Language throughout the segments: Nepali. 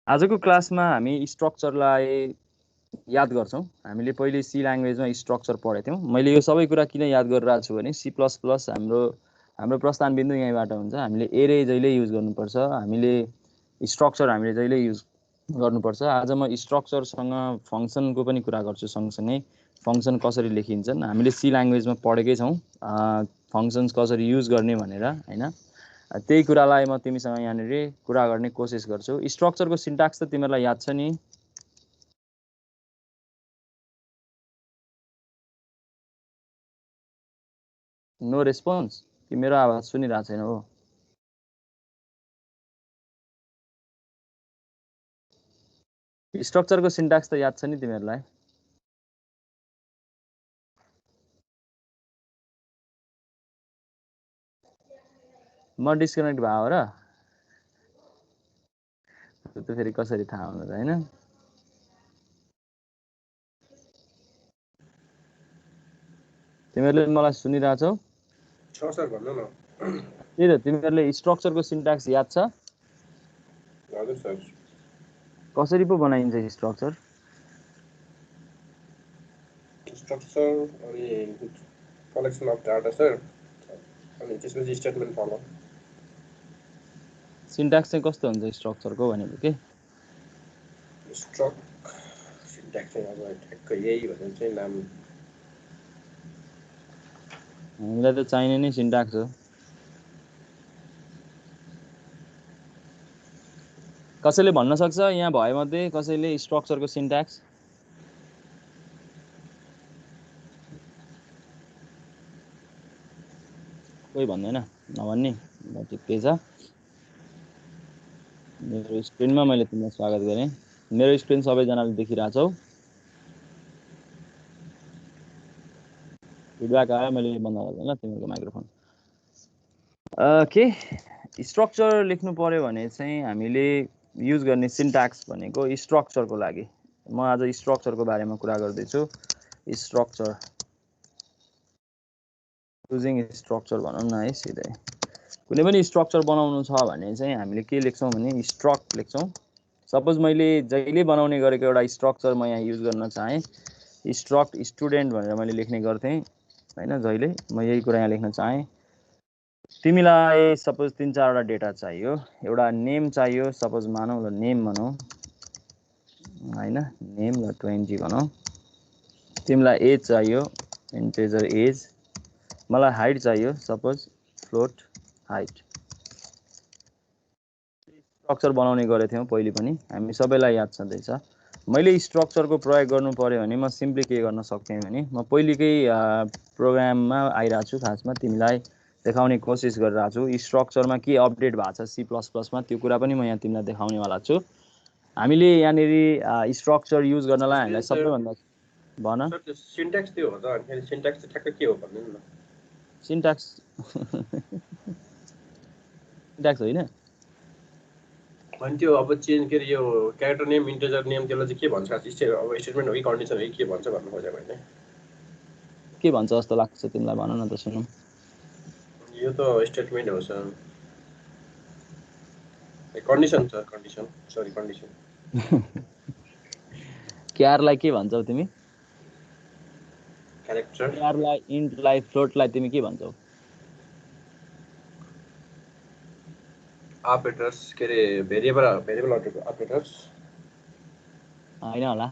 आजको क्लासमा हामी स्ट्रक्चरलाई याद गर्छौं। हामीले पहिले सी ल्याङ्ग्वेजमा स्ट्रक्चर पढेथ्यौं। मैले यो सबै कुरा किन याद गरिरहेको छु भने C++ हाम्रो प्रस्थान बिन्दु यहीँबाट हुन्छ। हामीले एरे जहिले युज गर्नुपर्छ, हामीले स्ट्रक्चर हामीले जहिले युज गर्नुपर्छ। आज म स्ट्रक्चरसँग फंक्सनको पनि कुरा गर्छु सँगसँगै। फंक्सन कसरी लेखिन्छन् हामीले सी ल्याङ्ग्वेजमा पढेकै छौं, फंक्सन्स कसरी युज गर्ने भनेर हैन। त्यही कुरालाई म तिमीसँग यहाँनिर कुरा गर्ने कोसिस गर्छु। स्ट्रक्चरको सिन्ट्याक्स त तिमीहरूलाई याद छ नि? नो रेस्पोन्स कि मेरो आवाज सुनिरहेको छैन हो? स्ट्रक्चरको सिन्ट्याक्स त याद छ नि तिमीहरूलाई? म डिस्कनेक्ट भयो र त्यो फेरि कसरी थाहा हुनु त हैन? तिमीहरूले मलाई सुनिरहेछौ? छ सर, भन्नु न। त्यही त, तिमीहरूले स्ट्रक्चरको सिन्ट्याक्स याद छ? हजुर सर। कसरी पो बनाइन्छ स्ट्रक्चर? स्ट्रक्चर अनि कलेक्सन अफ डाटा सर, अनि त्यसपछि स्टेटमेन्ट फलो। सिन्ट्याक्स चाहिँ कस्तो हुन्छ स्ट्रक्चरको भनेको के? सिन्ट्याक्स चाहिँ अब ठ्याक्कै यही भनेर चाहिँ नाम। हामीलाई त चाहिने नै सिन्ट्याक्स हो। कसैले भन्न सक्छ यहाँ भएमध्ये कसैले स्ट्रक्चरको सिन्ट्याक्स? कोही भन्दैन? नभन्ने ल ठिकै छ। मेरो स्क्रिनमा मैले तिमीलाई स्वागत गरेँ। मेरो स्क्रिन सबैजनाले देखिरहेछौ? फिडब्याक आयो, मैले बन्द गर्दैन तिमीहरूको माइक्रोफोन। के स्ट्रक्चर लेख्नु पर्यो भने चाहिँ हामीले युज गर्ने सिन्ट्याक्स भनेको स्ट्रक्चरको लागि। म आज स्ट्रक्चरको बारेमा कुरा गर्दैछु। स्ट्रक्चर, युजिङ स्ट्रक्चर भनौँ न है सिधै। कुनै पनि स्ट्रक्चर बनाउनु छ भने चाहिँ हामीले के लेख्छौँ भने स्ट्रक्ट लेख्छौँ। सपोज मैले जहिले बनाउने गरेको एउटा स्ट्रक्चर म यहाँ युज गर्न चाहेँ, स्ट्रक्ट स्टुडेन्ट भनेर मैले लेख्ने गर्थेँ हैन। जहिले म यही कुरा यहाँ लेख्न चाहेँ, तिमीलाई सपोज 3-4 वटा डेटा चाहियो, एउटा नेम चाहियो, सपोज मानौँ ल नेम भनौँ हैन, नेम ल 20 भनौँ। तिमीलाई एज चाहियो, इन्टिजर एज। मलाई हाइट चाहियो, सपोज फ्लोट हाइट। स्ट्रक्चर बनाउने गरेको थियौँ पहिले पनि, हामी सबैलाई याद छँदैछ। मैले स्ट्रक्चरको प्रयोग गर्नु पर्यो भने म सिम्पली के गर्न सक्थेँ भने म पहिलेकै प्रोग्राममा आइरहेको छु, खासमा तिमीलाई देखाउने कोसिस गरिरहेको छु। स्ट्रक्चरमा के अपडेट भएको छ C++मा त्यो कुरा पनि म यहाँ तिमीलाई देखाउनेवाला छु। हामीले यहाँनिर स्ट्रक्चर युज गर्नलाई हामीलाई सबैभन्दा भन सर, त्यो सिन्ट्याक्स त्यो हो त, अनि सिन्ट्याक्स चाहिँ ठ्याक्कै के हो भन्नु न। सिन्ट्याक्स सिन्ट्याक्स होइन अनि त्यो अब चेन्ज के अरे यो क्यारेक्टर नेम, इन्टिजर नेम, त्यसलाई चाहिँ के भन्छ? अब स्टेटमेन्ट हो कि कन्डिसन हो कि के भन्छ भन्नु खोजेको होइन? के भन्छ जस्तो लाग्छ तिमीलाई, भन न त सुनौँ। यो त स्टेटमेन्ट हो sir, condition sir, condition, sorry condition. क्यारलाई के भन्छौ तिमी? क्यारेक्टर। क्यारलाई, इन्टलाई, फ्लोटलाई तिमी के भन्छौ? अपरेटर्स, के अरे भेरिएबल अपरेटर्स होइन होला,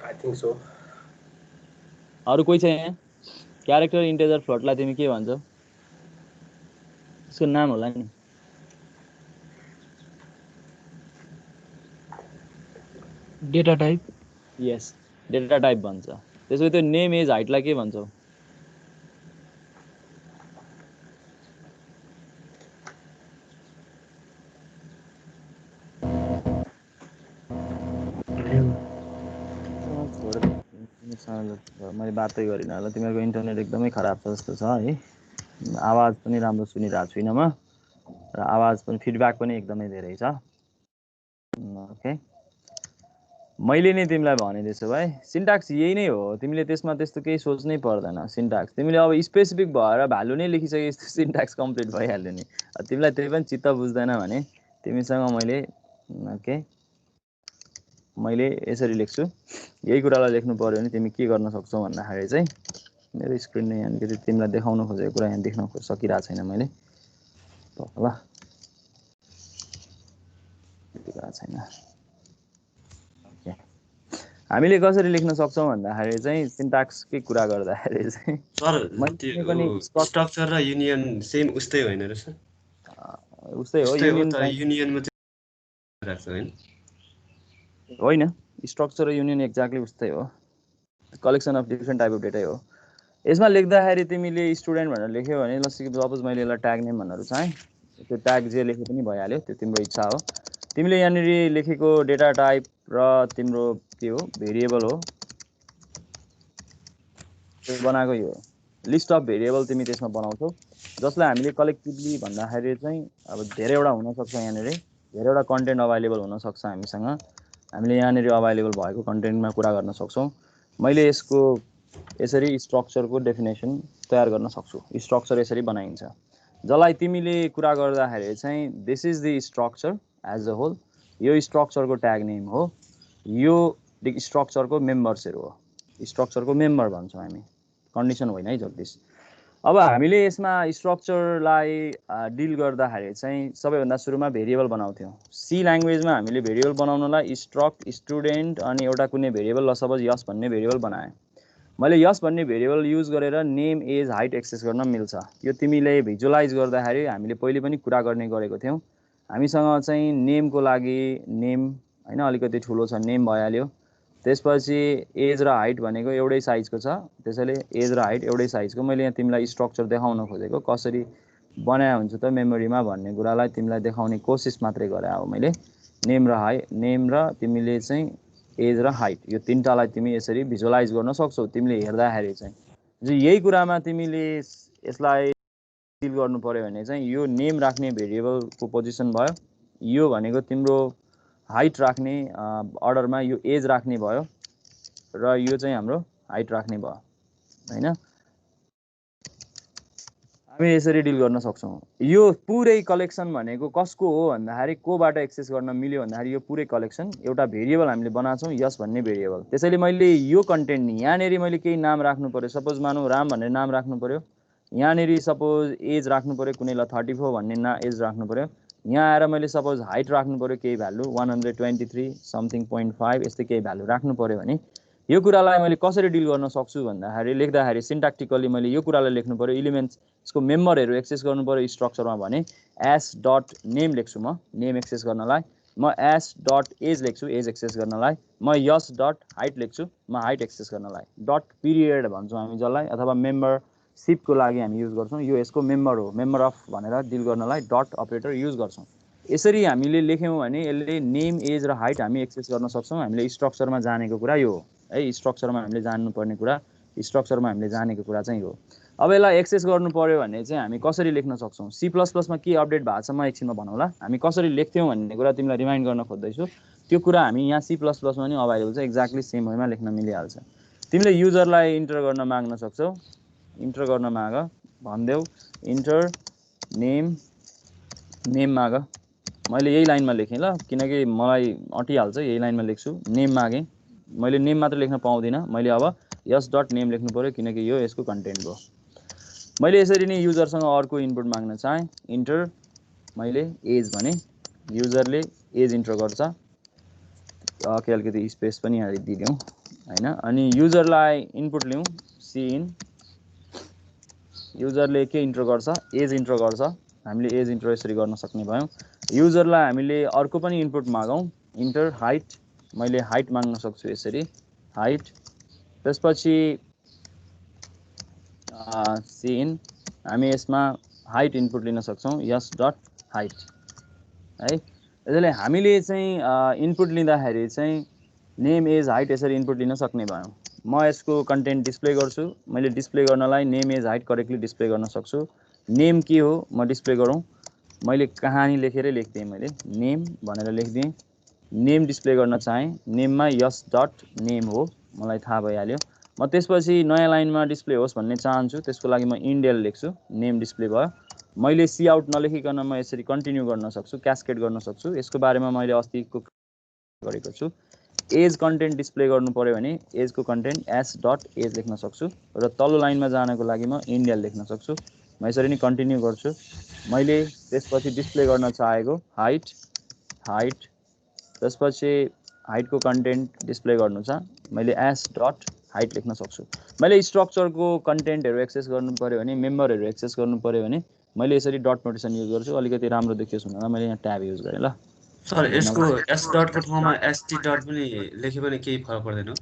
आई थिङ्क सो। अरू कोही छ यहाँ? क्यारेक्टर, इन्टिजर, फ्लोटलाई तिमी के भन्छौ? त्यसको नाम होला नि। Data type. Yes, data type भन्छ। त्यसो त्यो नेम, एज, हाइटलाई के भन्छौ? मैले बातै गरिनँ होला, तिमीहरूको इन्टरनेट एकदमै खराब छ जस्तो छ है। आवाज पनि राम्रो सुनिरहेको छुइनँ म, र आवाज पनि फिडब्याक पनि एकदमै धेरै छ। ओके, मैले नै तिमीलाई भने त्यसो भए सिन्ट्याक्स यही नै हो। तिमीले त्यसमा त्यस्तो केही सोच्नै पर्दैन। सिन्ट्याक्स तिमीले अब स्पेसिफिक भएर भ्यालु नै लेखिसके जस्तो सिन्ट्याक्स कम्प्लिट भइहाल्यो नि। तिमीलाई त्यही पनि चित्त बुझ्दैन भने तिमीसँग मैले ओके मैले यसरी लेख्छु यही कुरालाई लेख्नु पर्यो भने तिमी के गर्न सक्छौ भन्दाखेरि चाहिँ मेरो स्क्रिन नै यहाँनिर तिमीलाई देखाउन खोजेको कुरा यहाँ देख्न सकिरहेको छैन मैले ल देखाएको छैन ओके हामीले कसरी लेख्न सक्छौं भन्दाखेरि चाहिँ सिन्ट्याक्सकै कुरा गर्दाखेरि चाहिँ सर मैले पनि त्यो स्ट्रक्चर र युनियन सेम उस्तै होइन र सर उस्तै हो युनियन युनियनमा चाहिँ राख्छ हैन होइन स्ट्रक्चर र युनियन एक्ज्याक्टली उस्तै हो collection of different type of डेटै हो यसमा लेख्दाखेरि तिमीले स्टुडेन्ट भनेर लेख्यौ भने ल सपोज मैले यसलाई ट्याग नेम भनेर चाहे त्यो ट्याग जे लेखे पनि भइहाल्यो त्यो तिम्रो इच्छा हो तिमीले यहाँनिर लेखेको डेटा टाइप र तिम्रो के हो भेरिएबल हो त्यो बनाएको यो लिस्ट अफ भेरिएबल तिमी त्यसमा बनाउँछौ जसलाई हामीले कलेक्टिभली भन्दाखेरि चाहिँ अब धेरैवटा हुनसक्छ यहाँनिर धेरैवटा कन्टेन्ट अभाइलेबल हुनसक्छ हामीसँग हामीले यहाँनिर अभाइलेबल भएको कन्टेन्टमा कुरा गर्न सक्छौँ मैले यसको यसरी स्ट्रक्चरको डेफिनेसन तयार गर्न सक्छु स्ट्रक्चर यसरी बनाइन्छ जसलाई तिमीले कुरा गर्दाखेरि चाहिँ this is the structure as a whole यो स्ट्रक्चरको ट्याग नेम हो यो स्ट्रक्चरको मेम्बर्सहरू हो स्ट्रक्चरको मेम्बर भन्छौँ हामी कन्डिसन होइन है जगदीश अब हामीले यसमा स्ट्रक्चरलाई डिल गर्दाखेरि चाहिँ सबैभन्दा सुरुमा भेरिएबल बनाउँथ्यौँ सी ल्याङ्ग्वेजमा हामीले भेरिएबल बनाउनलाई स्ट्रक्ट स्टुडेन्ट अनि एउटा कुनै भेरिएबल ल सपोज यस भन्ने भेरिएबल बनाएँ मैले यस भन्ने भेरिएबल युज गरेर नेम एज हाइट एक्सेस गर्न मिल्छ यो तिमीले भिजुअलाइज गर्दाखेरि हामीले पहिले पनि कुरा गर्ने गरेको थियौँ हामीसँग चाहिँ नेमको लागि नेम हैन अलिकति ठुलो छ नेम भइहाल्यो त्यसपछि एज र हाइट भनेको एउटै साइजको छ त्यसैले एज र हाइट एउटै साइजको मैले यहाँ तिमीलाई स्ट्रक्चर देखाउन खोजेको कसरी बनाए हुन्छ त मेमोरीमा भन्ने कुरालाई तिमीलाई देखाउने कोसिस मात्रै गरे हो मैले नेम र तिमीले चाहिँ एज र हाइट यो तीनटालाई तिमी यसरी भिजुअलाइज गर्न सक्छौ तिमीले हेर्दाखेरि चाहिँ यही कुरामा तिमीले यसलाई डिल गर्नु पर्यो भने चाहिँ यो नेम राख्ने भेरिएबलको पोजिसन भयो यो भनेको तिम्रो हाइट राख्ने अर्डरमा यो एज राख्ने भयो र यो चाहिँ हाम्रो हाइट राख्ने भयो हैन हामी यसरी डिल गर्न सक्छौं यो पुरै कलेक्सन भनेको कसको हो भन्दाखेरि कोबाट एक्सेस गर्न मिल्यो भन्दाखेरि यो पुरै कलेक्सन एउटा भेरिएबल हामीले बनाछौं यस भन्ने भेरिएबल त्यसैले मैले यो कन्टेन्ट नि यहाँनेरि मैले केही नाम राख्नु पर्यो सपोज मानौ राम भन्ने नाम राख्नु पर्यो यहाँनेरि सपोज एज राख्नु पर्यो कुनै ल 34 भन्ने एज राख्नु पर्यो यहाँ आएर मैले सपोज हाइट राख्नु पर्यो केही भ्यालु 123 समथिङ 0.5 यस्तै केही भ्यालु राख्नु पर्यो भने यो कुरालाई मैले कसरी डिल गर्न सक्छु भन्दाखेरि लेख्दाखेरि सिन्ट्याक्टिकली मैले यो कुरालाई लेख्नु पर्यो एलिमेन्ट्स यसको मेम्बरहरू एक्सेस गर्नु पर्यो स्ट्रक्चरमा भने एस डट नेम लेख्छु म नेम एक्सेस गर्नलाई म एस डट एज लेख्छु एज एक्सेस गर्नलाई म यस डट हाइट लेख्छु म हाइट एक्सेस गर्नलाई डट पिरियड भन्छौँ हामी जसलाई अथवा मेम्बरसिपको लागि हामी युज गर्छौँ यो यसको मेम्बर हो मेम्बर अफ भनेर डिल गर्नलाई डट अपरेटर युज गर्छौँ यसरी हामीले लेख्यौँ भने यसले नेम एज र हाइट हामी एक्सेस गर्न सक्छौँ हामीले स्ट्रक्चरमा जानेको कुरा यो हो है स्ट्रक्चरमा हामीले जान्नुपर्ने कुरा स्ट्रक्चरमा हामीले जानेको कुरा चाहिँ हो अब यसलाई एक्सेस गर्नु पर्यो भने चाहिँ हामी कसरी लेख्न सक्छौँ C++ मा के अपडेट भएको छ म एकछिनमा भनौँला हामी कसरी लेख्थ्यौँ भन्ने कुरा तिमीलाई रिमाइन्ड गर्न खोज्दैछु त्यो कुरा हामी यहाँ C++ मा नि अभाइलेबल छ एक्ज्याक्टली सेम वेमा लेख्न मिलिहाल्छ तिमीले युजरलाई इन्टर गर्न माग्न सक्छौ इन्टर गर्न माग भन्देऊ इन्टर नेम माग मैले यही लाइनमा लेखेँ ल किनकि मलाई अटिहाल्छ यही लाइनमा लेख्छु नेम मागेँ मैले नेम मात्र लेख्न पाउँदिनँ मैले अब यस डट नेम लेख्नु पर्यो किनकि यो यसको कन्टेन्ट हो मैले यसरी नै युजरसँग अर्को इनपुट माग्न चाहे इन्टर मैले एज भने युजरले एज इन्टर गर्छ के अलिकति स्पेस पनि दिदियौँ हैन अनि युजरलाई इनपुट लिउँ सी इन युजरले के इन्टर गर्छ एज इन्टर गर्छ हामीले एज इन्टर यसरी गर्न सक्ने भयौँ युजरलाई हामीले अर्को पनि इनपुट मागौँ इन्टर हाइट मैले हाइट माग्न सक्छु यसरी हाइट त्यसपछि सी इन हामी यसमा हाइट इनपुट लिन सक्छौँ यस डट हाइट है यसैले हामीले चाहिँ इनपुट लिँदाखेरि चाहिँ नेम एज हाइट यसरी इनपुट लिन सक्ने भयौँ म यसको कन्टेन्ट डिस्प्ले गर्छु मैले डिस्प्ले गर्नलाई name age height correctly display गर्न सक्छु नेम के हो म डिस्प्ले गरौँ मैले कहानी लेखेरै लेख्दिएँ मैले नेम भनेर लेख्दिएँ नेम डिस्प्ले गर्न चाहे नेममा यस डट नेम हो मलाई थाहा भइहाल्यो म त्यसपछि नयाँ लाइनमा डिस्प्ले होस् भन्ने चाहन्छु त्यसको लागि म इन्डेल लेख्छु नेम डिस्प्ले भयो मैले सी आउट नलेखिकन म यसरी कन्टिन्यू गर्न सक्छु, क्यास्केड गर्न सक्छु। यसको बारेमा मैले अस्तिको गरेको छु। एज कन्टेन्ट डिस्प्ले गर्नु पर्यो भने एजको कन्टेन्ट एस डट एज लेख्न सक्छु र तल्लो लाइनमा जानको लागि म इन्डियल लेख्न सक्छु। म यसरी नै कन्टिन्यू गर्छु। मैले त्यसपछि डिस्प्ले गर्न चाहेको हाइट त्यसपछि हाइटको कन्टेन्ट डिस्प्ले गर्नु छ, मैले एस डट हाइट लेख्न सक्छु। मैले स्ट्रक्चरको कन्टेन्टहरू एक्सेस गर्नु पर्यो भने, मेम्बरहरू एक्सेस गर्नु पर्यो भने मैले यसरी डट नोटेसन युज गर्छु। अलिकति राम्रो देखियोस् भनेर मैले यहाँ ट्याब युज गरेँ ल। सर यसको एस डटको ठाउँमा एसटी डट पनि लेख्यो भने केही फरक पर्दैन हो?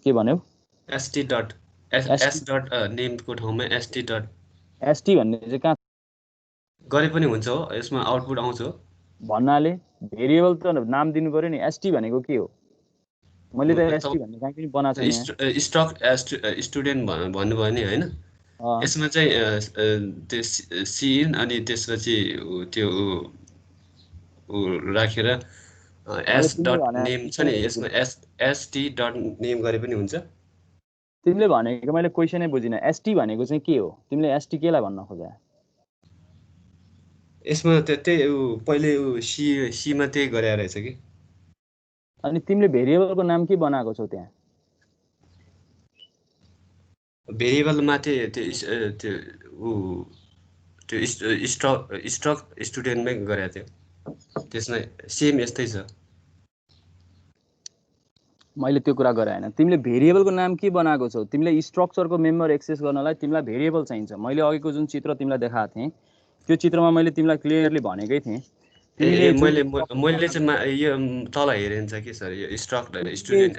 के भन्यौ? एसटी डट एस डट नेमको ठाउँमा एसटी डट एसटी भन्ने चाहिँ कहाँ गरे पनि हुन्छ हो? यसमा आउटपुट आउँछ हो? भन्नाले भेरिएबल त नाम दिनु पर्यो नि। एसटी भनेको के हो? मैले त एसटी भन्ने कहाँ पनि बनाएको छैन। स्ट्रक स्टुडेन्ट भन्नुभयो नि होइन? यसमा चाहिँ त्यो सिइन अनि त्यसपछि त्यो राखेर एस डट नेम छ नि, यसमा एसटी डट नेम गरे पनि हुन्छ। तिमीले भनेको मैले क्वेसनै बुझिनँ। एसटी भनेको चाहिँ के हो? तिमीले एसटी केलाई भन्न खोजा? यसमा त्यही पहिले सीमा त्यही गरे रहेछ कि। अनि तिमीले भेरिएबलको नाम के बनाएको छौ त्यहाँ? भेरिएबल माथि स्ट्रक स्टुडेन्टमै गरेको थियो। त्यसमा सेम यस्तै छ। मैले त्यो कुरा गरे होइन। तिमीले भेरिएबलको नाम के बनाएको छौ? तिमीले स्ट्रक्चरको मेम्बर एक्सेस गर्नलाई तिमीलाई भेरिएबल चाहिन्छ। मैले अघिको जुन चित्र तिमीलाई देखाएको थिएँ त्यो चित्रमा मैले तिमीलाई क्लियरली भनेकै थिएँ। मैले चाहिँ यो तल हेरेन्छ कि सर, यो स्ट्रक स्टुडेन्ट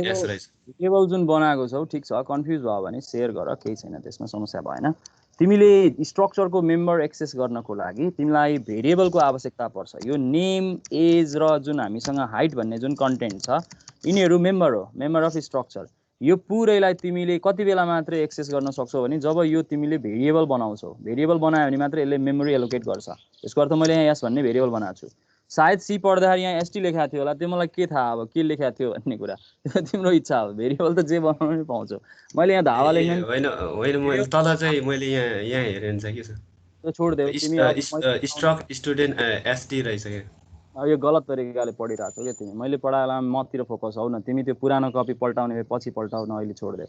एस रहेछ। भेरिएबल जुन बनाएको छौ ठिक छ, कन्फ्युज भयो भने सेयर गर, केही छैन, त्यसमा समस्या भएन। तिमीले स्ट्रक्चरको मेम्बर एक्सेस गर्नको लागि तिमीलाई भेरिएबलको आवश्यकता पर्छ। यो नेम, एज र जुन हामीसँग हाइट भन्ने जुन कन्टेन्ट छ यिनीहरू मेम्बर हो, मेम्बर अफ स्ट्रक्चर। यो पुरैलाई तिमीले कति बेला मात्रै एक्सेस गर्न सक्छौ भने जब यो तिमीले भेरिएबल बनाउँछौ। भेरिएबल बनायो भने मात्रै यसले मेमोरी एलोकेट गर्छ। यसको अर्थ मैले यहाँ एस भन्ने भेरिएबल बनाएको छु। सायद सी पढ्दाखेरि यहाँ एसटी लेखाएको थियो होला, त्यो मलाई के थाहा अब के लेखाएको थियो भन्ने कुरा, तिम्रो इच्छा हो। भेरिएबल त जे बनाउनु पनि पाउँछौ। मैले यहाँ धावा लेख्न होइन मैले तल चाहिँ मैले यहाँ हेरेन्छ कि सर, त्यो छोडिदेऊ तिमी। स्ट्रक स्टुडेन्ट एसटी रहेछ क्या। यो गलत तरिकाले पढिरहेको छौ क्या तिमी। मैले पढाएला मतिर फोकस हौ न, तिमी त्यो पुरानो कपी पल्टाउने पछि पल्टाउन अहिले छोडिदेऊ।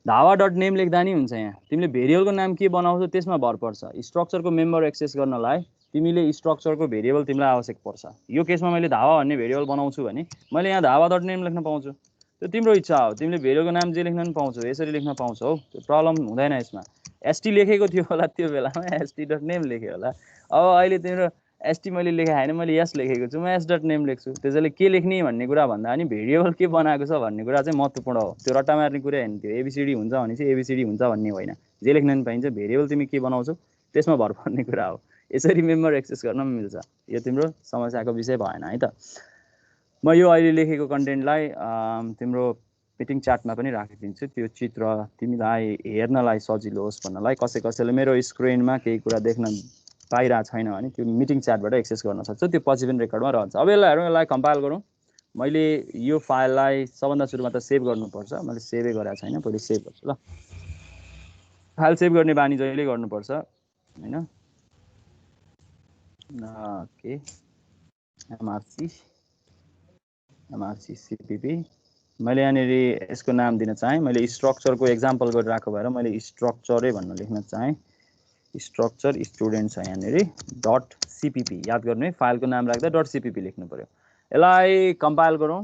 धावा डट नेम लेख्दा नि हुन्छ। यहाँ तिमीले भेरिएबलको नाम के बनाउँछौ त्यसमा भर पर्छ। स्ट्रक्चरको मेम्बर एक्सेस गर्नलाई तिमीले स्ट्रक्चरको भेरिएबल तिमीलाई आवश्यक पर्छ। यो केसमा मैले धावा भन्ने भेरिएबल बनाउँछु भने मैले यहाँ धावा डट नेम लेख्न पाउँछु। त्यो तिम्रो इच्छा हो, तिमीले भेरिएबलको नाम जे लेख्न पनि पाउँछौ, यसरी लेख्न पाउँछौ। त्यो प्रब्लम हुँदैन यसमा। एसटी लेखेको थियो होला त्यो बेलामा, एसटी डट नेम लेख्यो होला। अब अहिले तिम्रो एसटी मैले लेखेको होइन, मैले एस लेखेको छु, म एस डट नेम लेख्छु। त्यसैले के लेख्ने भन्ने कुरा भन्दा पनि भेरिएबल के बनाएको छ भन्ने कुरा चाहिँ महत्त्वपूर्ण हो। त्यो रट्टा मार्ने कुरा होइन। त्यो एबिसिडी हुन्छ भने चाहिँ एबिसिडी हुन्छ भन्ने होइन, जे लेख्न पनि पाइन्छ। भेरिएबल तिमी के बनाउँछौ त्यसमा भर पर्ने कुरा हो। यसरी मेम्बर एक्सेस गर्न पनि मिल्छ। यो तिम्रो समस्याको विषय भएन है त। म यो अहिले लेखेको कन्टेन्टलाई तिम्रो मिटिङ च्याटमा पनि राखिदिन्छु। त्यो चित्र तिमीलाई हेर्नलाई सजिलो होस् भन्नलाई कसैले मेरो स्क्रिनमा केही कुरा देख्न पाइरहेको छैन भने त्यो मिटिङ च्याटबाट एक्सेस गर्न सक्छ। त्यो पछि पनि रेकर्डमा रहन्छ। अब यसलाई हेरौँ, यसलाई कम्पाइल गरौँ। मैले यो फाइललाई सबभन्दा सुरुमा त सेभ गर्नुपर्छ। मैले सेभै गरेको छैन, पहिले सेभ गर्छु ल। फाइल सेभ गर्ने बानी जहिले गर्नुपर्छ होइन। Okay, MRC CPP. मैले यहाँनिर यसको नाम दिन चाहेँ। मैले स्ट्रक्चरको एक्जाम्पल गरिरहेको भएर मैले स्ट्रक्चरै भन्न लेख्न चाहेँ। स्ट्रक्चर स्टुडेन्ट छ यहाँनिर डट सिपिपी। याद गर्नु है, फाइलको नाम राख्दा डट सिपिपी लेख्नु पर्यो। यसलाई कम्पाइल गरौँ।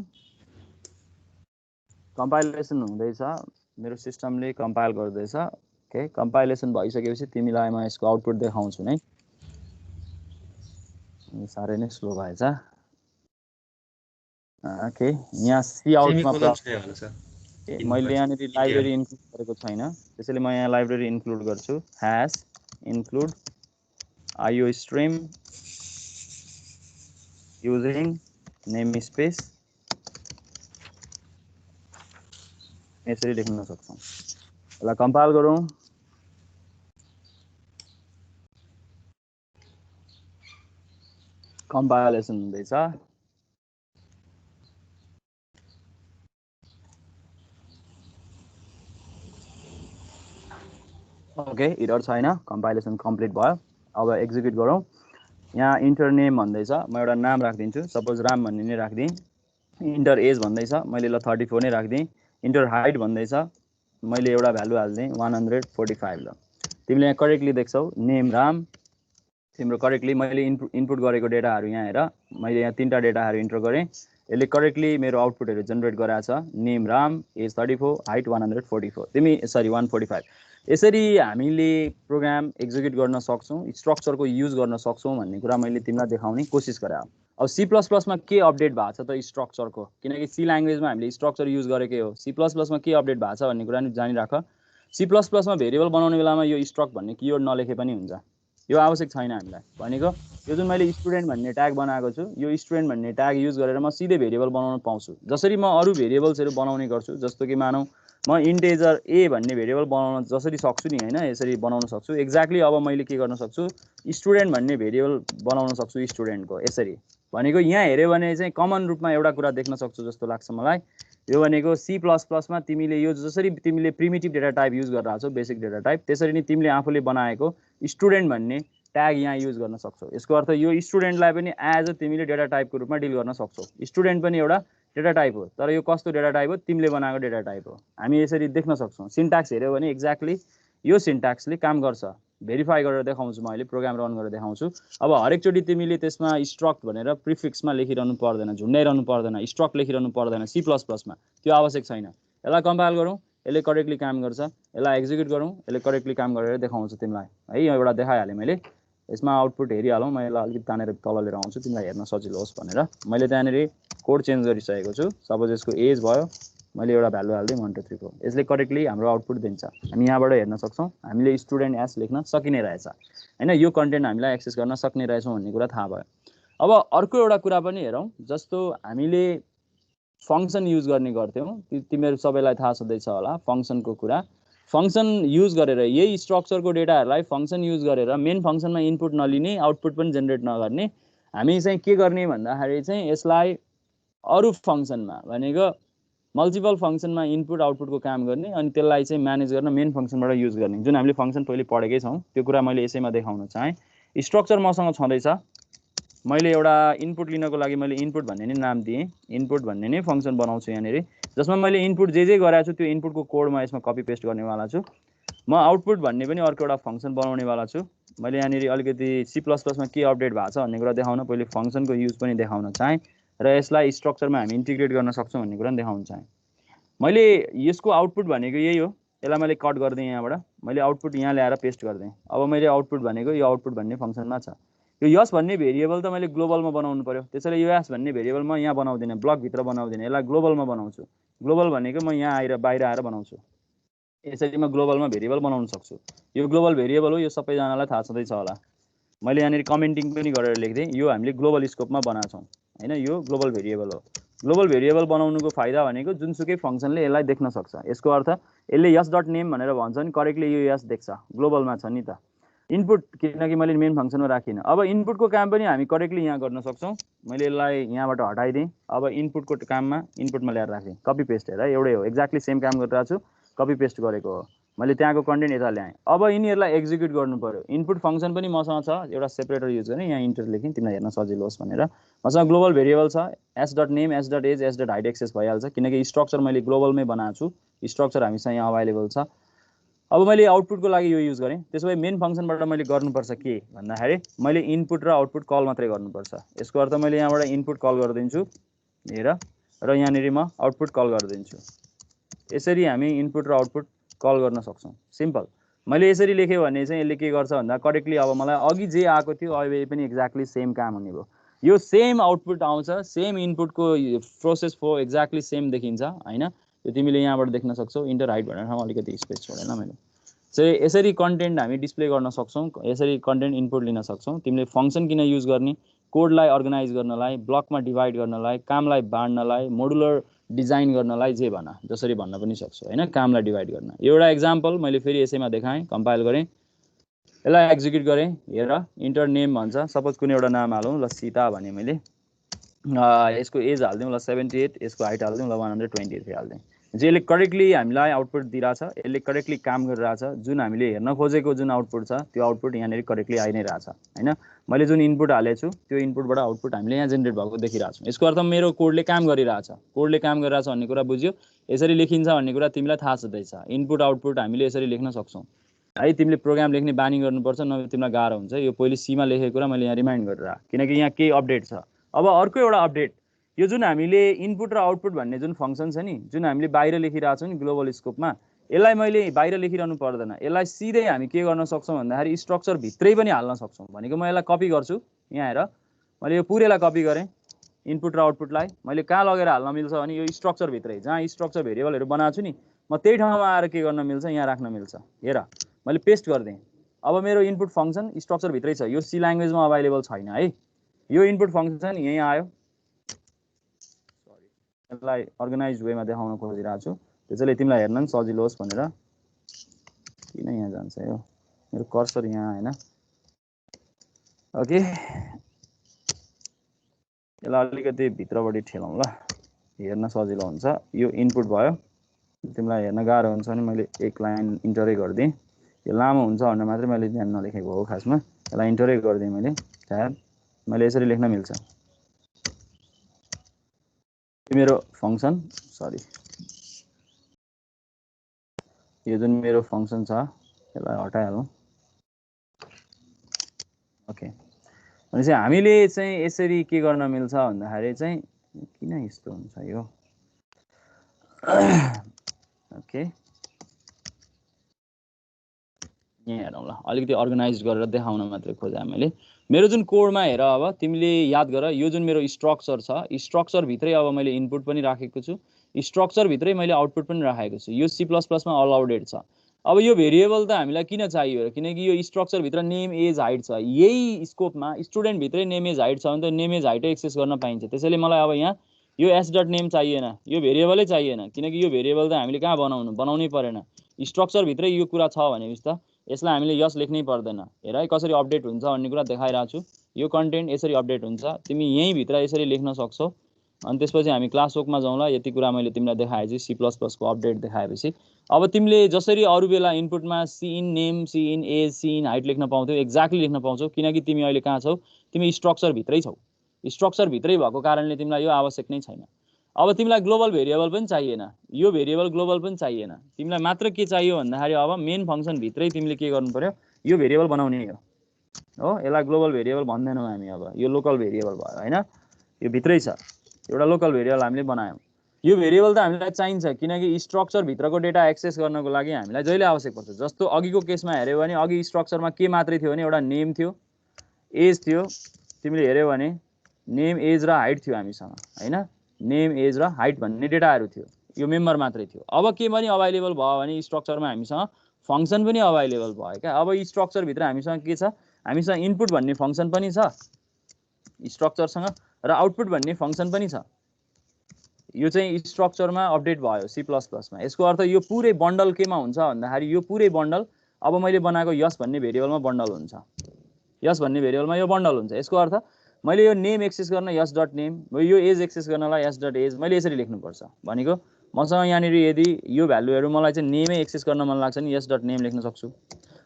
कम्पाइलेसन हुँदैछ, मेरो सिस्टमले कम्पाइल गर्दैछ। ओके, कम्पाइलेसन भइसकेपछि तिमीलाई म यसको आउटपुट देखाउँछु नै। साह्रै नै स्लो भएछ। ओके, यहाँ सी आउटमा मैले यहाँनिर लाइब्रेरी इन्क्लुड गरेको छैन, त्यसैले म यहाँ लाइब्रेरी इन्क्लुड गर्छु। Hash include IO stream using name space, यसरी लेख्न सक्छौँ। यसलाई कम्पाइल गरौँ। कम्पाइलेसन हुँदैछ। ओके इरर छैन, कम्पाइलेसन कम्प्लिट भयो। अब एक्जिक्युट गरौँ। यहाँ इन्टर नेम भन्दैछ, म एउटा नाम राखिदिन्छु, सपोज राम भन्ने नै राखिदिएँ। इन्टर एज भन्दैछ, मैले ल 34 नै राखिदिएँ। इन्टर हाइट भन्दैछ, मैले एउटा भ्यालु हालिदिएँ 145। ल तिमीले यहाँ करेक्टली देख्छौ, नेम राम, तिम्रो करेक्टली मैले इनपुट गरेको डेटाहरू यहाँ हेर, मैले यहाँ 3टा डेटाहरू इन्टर गरेँ, यसले करेक्टली मेरो आउटपुटहरू जेनेरेट गराएको छ। नेम राम, एज 34, हाइट 144, तिमी सरी 145। यसरी हामीले प्रोग्राम एक्जिक्युट गर्न सक्छौँ, स्ट्रक्चरको युज गर्न सक्छौँ भन्ने कुरा मैले तिमीलाई देखाउने कोसिस गरेँ। अब C++ मा के अपडेट भएको छ त स्ट्रक्चरको, किनकि सी ल्याङ्ग्वेजमा हामीले स्ट्रक्चर युज गरेकै हो। C++ मा के अपडेट भएको छ भन्ने कुरा नि जानिराख। C++ मा भेरिएबल बनाउने बेलामा यो स्ट्रक्ट भन्ने किवर्ड नलेखे पनि हुन्छ, यो आवश्यक छैन हामीलाई। भनेको यो जुन मैले स्टुडेन्ट भन्ने ट्याग बनाएको छु, यो स्टुडेन्ट भन्ने ट्याग युज गरेर म सिधै भेरिएबल बनाउन पाउँछु। जसरी म अरू भेरिएबल्सहरू बनाउने गर्छु, जस्तो कि मानौँ म इन्टेजर ए भन्ने भेरिएबल बनाउन जसरी सक्छु नि होइन, यसरी बनाउन सक्छु। एक्ज्याक्टली अब मैले के गर्न सक्छु, स्टुडेन्ट भन्ने भेरिएबल बनाउन सक्छु स्टुडेन्टको। यसरी भनेको यहाँ हेऱ्यो भने चाहिँ कमन रूपमा एउटा कुरा देख्न सक्छु जस्तो लाग्छ मलाई, यो भनेको C++ मा तिमीले यो जसरी तिमीले प्रिमिटिभ डेटा टाइप युज गरिरहेको छौ, बेसिक डेटा टाइप, त्यसरी नै तिमीले आफूले बनाएको स्टुडेन्ट भन्ने ट्याग यहाँ युज गर्न सक्छौ। यसको अर्थ यो स्टुडेन्टलाई पनि एज अ तिमीले डेटा टाइपको रूपमा डिल गर्न सक्छौ। स्टुडेन्ट पनि एउटा डेटा टाइप हो, तर यो कस्तो डेटा टाइप हो, तिमीले बनाएको डेटा टाइप हो। हामी यसरी देख्न सक्छौँ। सिन्ट्याक्स हेऱ्यौ भने एक्ज्याक्टली यो सिन्ट्याक्सले काम गर्छ। भेरिफाई गरेर देखाउँछु, म अहिले प्रोग्राम रन गरेर देखाउँछु। अब हरेकचोटि तिमीले त्यसमा स्ट्रक्ट भनेर प्रिफिक्समा लेखिरहनु पर्दैन, झुन्डाइरहनु पर्दैन, स्ट्रक्ट लेखिरहनु पर्दैन C++ मा, त्यो आवश्यक छैन। यसलाई कम्पाइल गरौँ, यसले करेक्टली काम गर्छ। यसलाई एक्जिक्युट गरौँ, यसले करेक्टली काम गरेर देखाउँछु तिमीलाई है। एउटा देखाइहालेँ मैले, यसमा आउटपुट हेरिहालौँ। म यसलाई अलिकति तानेर तल लिएर आउँछु तिमीलाई हेर्न सजिलो होस् भनेर। मैले त्यहाँनिर कोड चेन्ज गरिसकेको छु। सपोज यसको एज भयो, मैले एउटा भ्यालु हालिदिएँ 1 2 3 4। यसले करेक्टली हाम्रो आउटपुट दिन्छ। हामी यहाँबाट हेर्न सक्छौँ, हामीले स्टुडेन्ट एस लेख्न सकिने रहेछ होइन, यो कन्टेन्ट हामीलाई एक्सेस गर्न सक्ने रहेछौँ भन्ने कुरा थाहा भयो। अब अर्को एउटा कुरा पनि हेरौँ, जस्तो हामीले फङ्सन युज गर्ने गर्थ्यौँ, तिमीहरू सबैलाई थाहा छँदैछ होला फङ्सनको कुरा। फङ्सन युज गरेर यही स्ट्रक्चरको डेटाहरूलाई फङ्सन युज गरेर मेन फङ्सनमा इनपुट नलिने, आउटपुट पनि जेनेरेट नगर्ने, हामी चाहिँ के गर्ने भन्दाखेरि चाहिँ यसलाई अरू फङ्सनमा भनेको मल्टिपल फङ्सनमा इनपुट आउटपुटको काम गर्ने, अनि त्यसलाई चाहिँ म्यानेज गर्न मेन फङ्सनबाट युज गर्ने, जुन हामीले फङ्सन पहिले पढेकै छौँ। त्यो कुरा मैले यसैमा देखाउन चाहेँ। स्ट्रक्चर मसँग छँदैछ, मैले एउटा इनपुट लिनको लागि मैले इनपुट भन्ने नै नाम दिएँ, इनपुट भन्ने नै फङ्सन बनाउँछु यहाँनिर, जसमा मैले इनपुट जे गराएको छु त्यो इनपुटको कोड म यसमा कपी पेस्ट गर्नेवाला छु। म आउटपुट भन्ने पनि अर्को एउटा फङ्सन बनाउनेवाला छु। मैले यहाँनिर अलिकति C++ मा के अपडेट भएको छ भन्ने कुरा देखाउन पहिले फङ्सनको युज पनि देखाउन चाहेँ, र यसलाई स्ट्रक्चरमा हामी इन्टिग्रेट गर्न सक्छौँ भन्ने कुरा पनि देखाउन चाहेँ। मैले यसको आउटपुट भनेको यही हो, यसलाई मैले कट गरिदिएँ यहाँबाट, मैले आउटपुट यहाँ ल्याएर पेस्ट गरिदिएँ। अब मैले आउटपुट भनेको यो आउटपुट भन्ने फङ्सनमा छ। यो यस भन्ने भेरिएबल त मैले ग्लोबलमा बनाउनु पर्यो, त्यसैले यो यस भन्ने भेरिएबल म यहाँ बनाउँदिनँ, ब्लकभित्र बनाउँदिनँ, यसलाई ग्लोबलमा बनाउँछु। ग्लोबल भनेको म यहाँ आएर बाहिर आएर बनाउँछु। यसरी म ग्लोबलमा भेरिएबल बनाउन सक्छु। यो ग्लोबल भेरिएबल हो, यो सबैजनालाई थाहा छँदैछ होला। मैले यहाँनिर कमेन्टिङ पनि गरेर लेख्दिएँ, यो हामीले ग्लोबल स्कोपमा बनाएको छौँ होइन, यो ग्लोबल भेरिएबल हो। ग्लोबल भेरिएबल बनाउनुको फाइदा भनेको जुनसुकै फङ्सनले यसलाई देख्न सक्छ। यसको अर्थ यसले यस डट नेम भनेर भन्छ नि, करेक्टली यो यस देख्छ, ग्लोबलमा छ नि त इनपुट, किनकि मैले मेन फङ्सनमा राखिनँ। अब इनपुटको काम पनि हामी करेक्टली यहाँ गर्न सक्छौँ। मैले यसलाई यहाँबाट हटाइदिएँ। अब इनपुटको काममा इनपुटमा ल्याएर राखेँ, कपी पेस्ट हेर एउटै हो, एक्ज्याक्टली सेम काम गरिरहेको छु, कपी पेस्ट गरेको हो। मैले त्यहाँको कन्टेन्ट यता ल्याएँ। अब यिनीहरूलाई एक्जिक्युट गर्नु पर्यो। इनपुट फङ्सन पनि मसँग छ, एउटा सेपरेटर युज गरेँ, यहाँ इन्टर लेखेँ तिमीलाई हेर्न सजिलो होस् भनेर। मसँग ग्लोबल भेरिएबल छ, s dot name, s dot age, s dot height access भइहाल्छ, किनकि स्ट्रक्चर मैले ग्लोबलमै बनाएको छु, स्ट्रक्चर हामीसँग यहाँ अभाइलेबल छ। अब मैले आउटपुटको लागि यो युज गरेँ। त्यसो भए मेन फङ्सनबाट मैले गर्नुपर्छ के भन्दाखेरि मैले इनपुट र आउटपुट कल मात्रै गर्नुपर्छ। यसको अर्थ मैले यहाँबाट इनपुट कल गरिदिन्छु हेर, र यहाँनिर म आउटपुट कल गरिदिन्छु। यसरी हामी इनपुट र आउटपुट कल गर्न सक्छौँ। सिम्पल। मैले यसरी लेखेँ भने चाहिँ यसले के गर्छ भन्दा करेक्टली अब मलाई अघि जे आएको थियो अहिले पनि एक्ज्याक्टली सेम काम हुने भयो। यो सेम आउटपुट आउँछ, सेम इनपुटको प्रोसेस फ्लो एक्ज्याक्टली सेम देखिन्छ होइन। यो तिमीले यहाँबाट देख्न सक्छौ। इन्टर हाइट भनेर ठाउँमा अलिकति स्पेस छोडेन मैले चाहिँ। यसरी कन्टेन्ट हामी डिस्प्ले गर्न सक्छौँ, यसरी कन्टेन्ट इनपुट लिन सक्छौँ। तिमीले फङ्सन किन युज गर्ने, कोडलाई अर्गनाइज गर्नलाई, ब्लकमा डिभाइड गर्नलाई, कामलाई बाँड्नलाई, मोडुलर डिजाइन गर्नलाई, जे भन जसरी भन्न पनि सक्छु होइन, कामलाई डिभाइड गर्न। एउटा एक्जाम्पल मैले फेरि यसैमा देखाएँ, कम्पाइल गरेँ, यसलाई एक्जिक्युट गरेँ। हेर इन्टर नेम भन्छ, सपोज कुनै एउटा नाम हालौँ ल, सीता भने मैले। यसको एज हालिदिउँ ल 78, यसको हाइट हालिदिउँ ल 128 हालिदिउँ। यसले करेक्टली हामीलाई आउटपुट दिइरहेछ, यसले करेक्टली काम गरिरहेछ, जुन हामीले हेर्न खोजेको जुन आउटपुट छ त्यो आउटपुट यहाँनिर करेक्टली आइ नै रहेछ हैन। मैले जुन इनपुट हालेको छु त्यो इनपुटबाट आउटपुट हामीले यहाँ जेनेरेट भएको देखिरहेको छौँ। यसको अर्थ मेरो कोडले काम गरिरहेछ, कोडले काम गरिरहेछ भन्ने कुरा बुझ्यो। यसरी लेखिन्छ भन्ने कुरा तिमीलाई थाहा छँदैछ। इनपुट आउटपुट हामीले यसरी लेख्न सक्छौँ है। तिमीले प्रोग्राम लेख्ने बानी गर्नुपर्छ, नभए तिमीलाई गाह्रो हुन्छ। यो पहिले सीमा लेखेको कुरा मैले यहाँ रिमाइन्ड गरिरहेँ, किनकि यहाँ केही अपडेट छ। अब अर्को एउटा अपडेट, यो जुन हामीले इनपुट र आउटपुट भन्ने जुन फङ्सन छ नि, जुन हामीले बाहिर लेखिरहेको छौँ नि ग्लोबल स्कोपमा, यसलाई मैले बाहिर लेखिरहनु पर्दैन। यसलाई सिधै हामी के गर्न सक्छौँ भन्दाखेरि स्ट्रक्चर भित्रै पनि हाल्न सक्छौँ। भनेको म यसलाई कपी गर्छु, यहाँ हेर मैले यो पुरैलाई कपी गरेँ इनपुट र आउटपुटलाई। मैले कहाँ लगेर हाल्न मिल्छ भने यो स्ट्रक्चर भित्रै, जहाँ स्ट्रक्चर भेरिएबलहरू बनाएको छु नि म त्यही ठाउँमा आएर के गर्न मिल्छ, यहाँ राख्न मिल्छ। हेर मैले पेस्ट गरिदिएँ। अब मेरो इनपुट फङ्सन स्ट्रक्चर भित्रै छ, यो सी ल्याङ्ग्वेजमा अभाइलेबल छैन है। यो इनपुट फङ्सन यहीँ आयो, यसलाई अर्गनाइज वेमा देखाउन खोजिरहेको छु, त्यसैले तिमीलाई हेर्न पनि सजिलो होस् भनेर। किन यहाँ जान्छ यो मेरो कर्सर यहाँ हैन। ओके, यसलाई अलिकति भित्रबाटि ठेलाउँ ल, हेर्न सजिलो हुन्छ। यो इनपुट भयो, तिमीलाई हेर्न गाह्रो हुन्छ भने मैले एक लाइन इन्टरै गरिदिएँ। यो लामो हुन्छ भनेर मात्रै मैले ध्यान नलेखेको हो खासमा। यसलाई इन्टरै गरिदिएँ मैले, ट्याब मैले यसरी लेख्न मिल्छ। मेरो फङ्सन, सरी यो जुन मेरो फङ्सन छ यसलाई हटाइहालौँ। ओके, भनेपछि हामीले चाहिँ यसरी के गर्न मिल्छ भन्दाखेरि चाहिँ, किन यस्तो हुन्छ यो, ओके यहाँ हेरौँ ल, अलिकति अर्गनाइज गरेर देखाउन मात्रै खोजेँ मैले। मेरो जुन कोडमा हेर, अब तिमीले याद गर, यो जुन मेरो स्ट्रक्चर छ, स्ट्रक्चर भित्रै अब मैले इनपुट पनि राखेको छु, स्ट्रक्चर भित्रै मैले आउटपुट पनि राखेको छु। यो C++ मा अलाउडेड छ। अब यो भेरिएबल त हामीलाई किन चाहियो, किनकि यो स्ट्रक्चर भित्र नेम एज हाइट छ। यही स्कोपमा स्टुडेन्ट भित्रै नेम एज हाइट छ भने त नेम एज हाइटै एक्सेस गर्न पाइन्छ। त्यसैले मलाई अब यहाँ यो s.name चाहिएन, यो भेरिएबलै चाहिएन, किनकि यो भेरिएबल त हामीले कहाँ बनाउनै परेन। स्ट्रक्चर भित्रै यो कुरा छ भनेपछि त यसलाई हामीले यस लेख्नै पर्दैन। हेर है कसरी अपडेट हुन्छ भन्ने कुरा देखाइरहेको छु। यो कन्टेन्ट यसरी अपडेट हुन्छ, तिमी यहीँ भित्र यसरी लेख्न सक्छौ। अनि त्यसपछि हामी क्लास वर्कमा जाउँ ल। यति कुरा मैले तिमीलाई देखाएपछि C++ को अपडेट देखाएपछि अब तिमीले जसरी अरू बेला इनपुटमा cin name, cin age, cin height लेख्न पाउँथ्यौ, एक्ज्याक्टली लेख्न पाउँछौ, किनकि तिमी अहिले कहाँ छौ, तिमी स्ट्रक्चर भित्रै छौ। स्ट्रक्चर भित्रै भएको कारणले तिमीलाई यो आवश्यक नै छैन। अब तिमीलाई ग्लोबल भेरिएबल पनि चाहिएन, यो भेरिएबल ग्लोबल पनि चाहिएन। तिमीलाई मात्र के चाहियो भन्दाखेरि अब मेन फङ्सन भित्रै तिमीले के गर्नु पर्यो, यो भेरिएबल बनाउने हो। यसलाई ग्लोबल भेरिएबल भन्दैनौँ हामी, अब यो लोकल भेरिएबल भयो हैन। यो भित्रै छ, एउटा लोकल भेरिएबल हामीले बनायौँ। यो भेरिएबल त हामीलाई चाहिन्छ, किनकि स्ट्रक्चर भित्रको डेटा एक्सेस गर्नको लागि हामीलाई जहिले आवश्यक पर्छ। जस्तो अघिको केसमा हेऱ्यौ भने अघि स्ट्रक्चरमा के मात्रै थियो भने एउटा नेम थियो, एज थियो। तिमीले हेऱ्यौ भने नेम, एज र हाइट थियो हामीसँग हैन। नेम, एज र हाइट भन्ने डेटाहरू थियो, यो मेम्बर मात्रै थियो। अब के पनि अभाइलेबल भयो भने स्ट्रक्चरमा हामीसँग फङ्सन पनि अभाइलेबल भयो क्या। अब स्ट्रक्चरभित्र हामीसँग के छ, हामीसँग इनपुट भन्ने फङ्सन पनि छ स्ट्रक्चरसँग, र आउटपुट भन्ने फङ्सन पनि छ। यो चाहिँ स्ट्रक्चरमा अपडेट भयो C++ मा। यसको अर्थ यो पुरै बन्डल केमा हुन्छ भन्दाखेरि यो पुरै बन्डल अब मैले बनाएको यस भन्ने भेरिएबलमा बन्डल हुन्छ। यस भन्ने भेरिएबलमा यो बन्डल हुन्छ। यसको अर्थ मैले यो नेम एक्सेस गर्न s.name, यो एज एक्सेस गर्नलाई s.age मैले यसरी लेख्नुपर्छ। भनेको मसँग यहाँनिर यदि यो भ्यालुहरू मलाई चाहिँ नेमै एक्सेस गर्न मन लाग्छ नि s.name लेख्न सक्छु,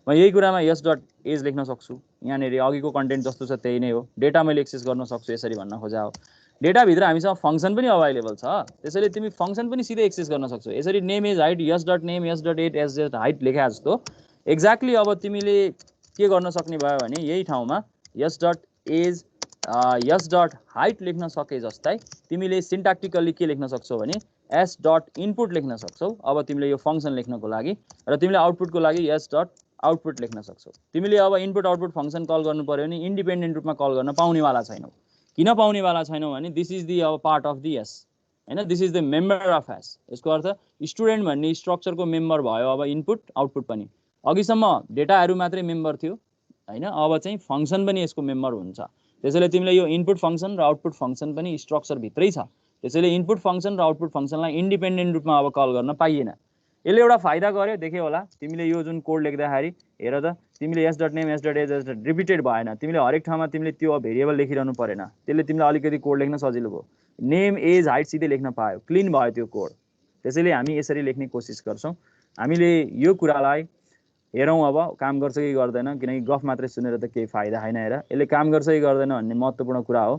म यही कुरामा s.age लेख्न सक्छु। यहाँनिर अघिको कन्टेन्ट जस्तो छ त्यही नै हो, डेटा मैले एक्सेस गर्न सक्छु, यसरी भन्न खोजा हो। डेटाभित्र हामीसँग फङ्सन पनि अभाइलेबल छ, त्यसैले तिमी फङ्सन पनि सिधै एक्सेस गर्न सक्छौ। यसरी name age height, s.name, s.age, s.height लेखे जस्तो एक्ज्याक्टली अब तिमीले के गर्न सक्ने भयो भने यही ठाउँमा s.age, s.height लेख्न सके जस्तै तिमीले सिन्ट्याक्टिकल्ली के लेख्न सक्छौ भने s.input लेख्न सक्छौ। अब तिमीले यो फङ्सन लेख्नको लागि, र तिमीले आउटपुटको लागि s.output लेख्न सक्छौ। तिमीले अब इनपुट आउटपुट फङ्सन कल गर्नु पर्यो भने इन्डिपेन्डेन्ट रूपमा कल गर्न पाउनेवाला छैनौ। किन पाउनेवाला छैनौ भने दिस इज दि अब पार्ट अफ दि एस हैन, this is the member of S. यसको अर्थ स्टुडेन्ट भन्ने स्ट्रक्चरको मेम्बर भयो अब इनपुट आउटपुट पनि। अघिसम्म डेटाहरू मात्रै मेम्बर थियो हैन, अब चाहिँ फङ्सन पनि यसको मेम्बर हुन्छ। त्यसैले तिमीले यो इनपुट फङ्सन र आउटपुट फङ्सन पनि स्ट्रक्चर भित्रै छ। त्यसैले इनपुट फङ्सन र आउटपुट फङ्सनलाई इन्डिपेन्डेन्ट रूपमा अब कल गर्न पाइएन। यसले एउटा फाइदा गर्यो, देख्यौ होला तिमीले यो जुन कोड लेख्दाखेरि हेर त, तिमीले s.name, s.age रिपिटेड भएन। तिमीले हरेक ठाउँमा तिमीले त्यो भेरिएबल लेखिरहनु परेन। त्यसले तिमीलाई अलिकति कोड लेख्न सजिलो भयो। नेम, एज, हाइट सिधै लेख्न पायो, क्लिन भयो त्यो कोड त्यसैले हामी यसरी लेख्ने कोसिस गर्छौँ। हामीले यो कुरालाई हेरौँ अब काम गर्छ कि गर्दैन, किनकि गफ मात्रै सुनेर त केही फाइदा छैन। हेर यसले काम गर्छ कि गर्दैन भन्ने महत्त्वपूर्ण कुरा हो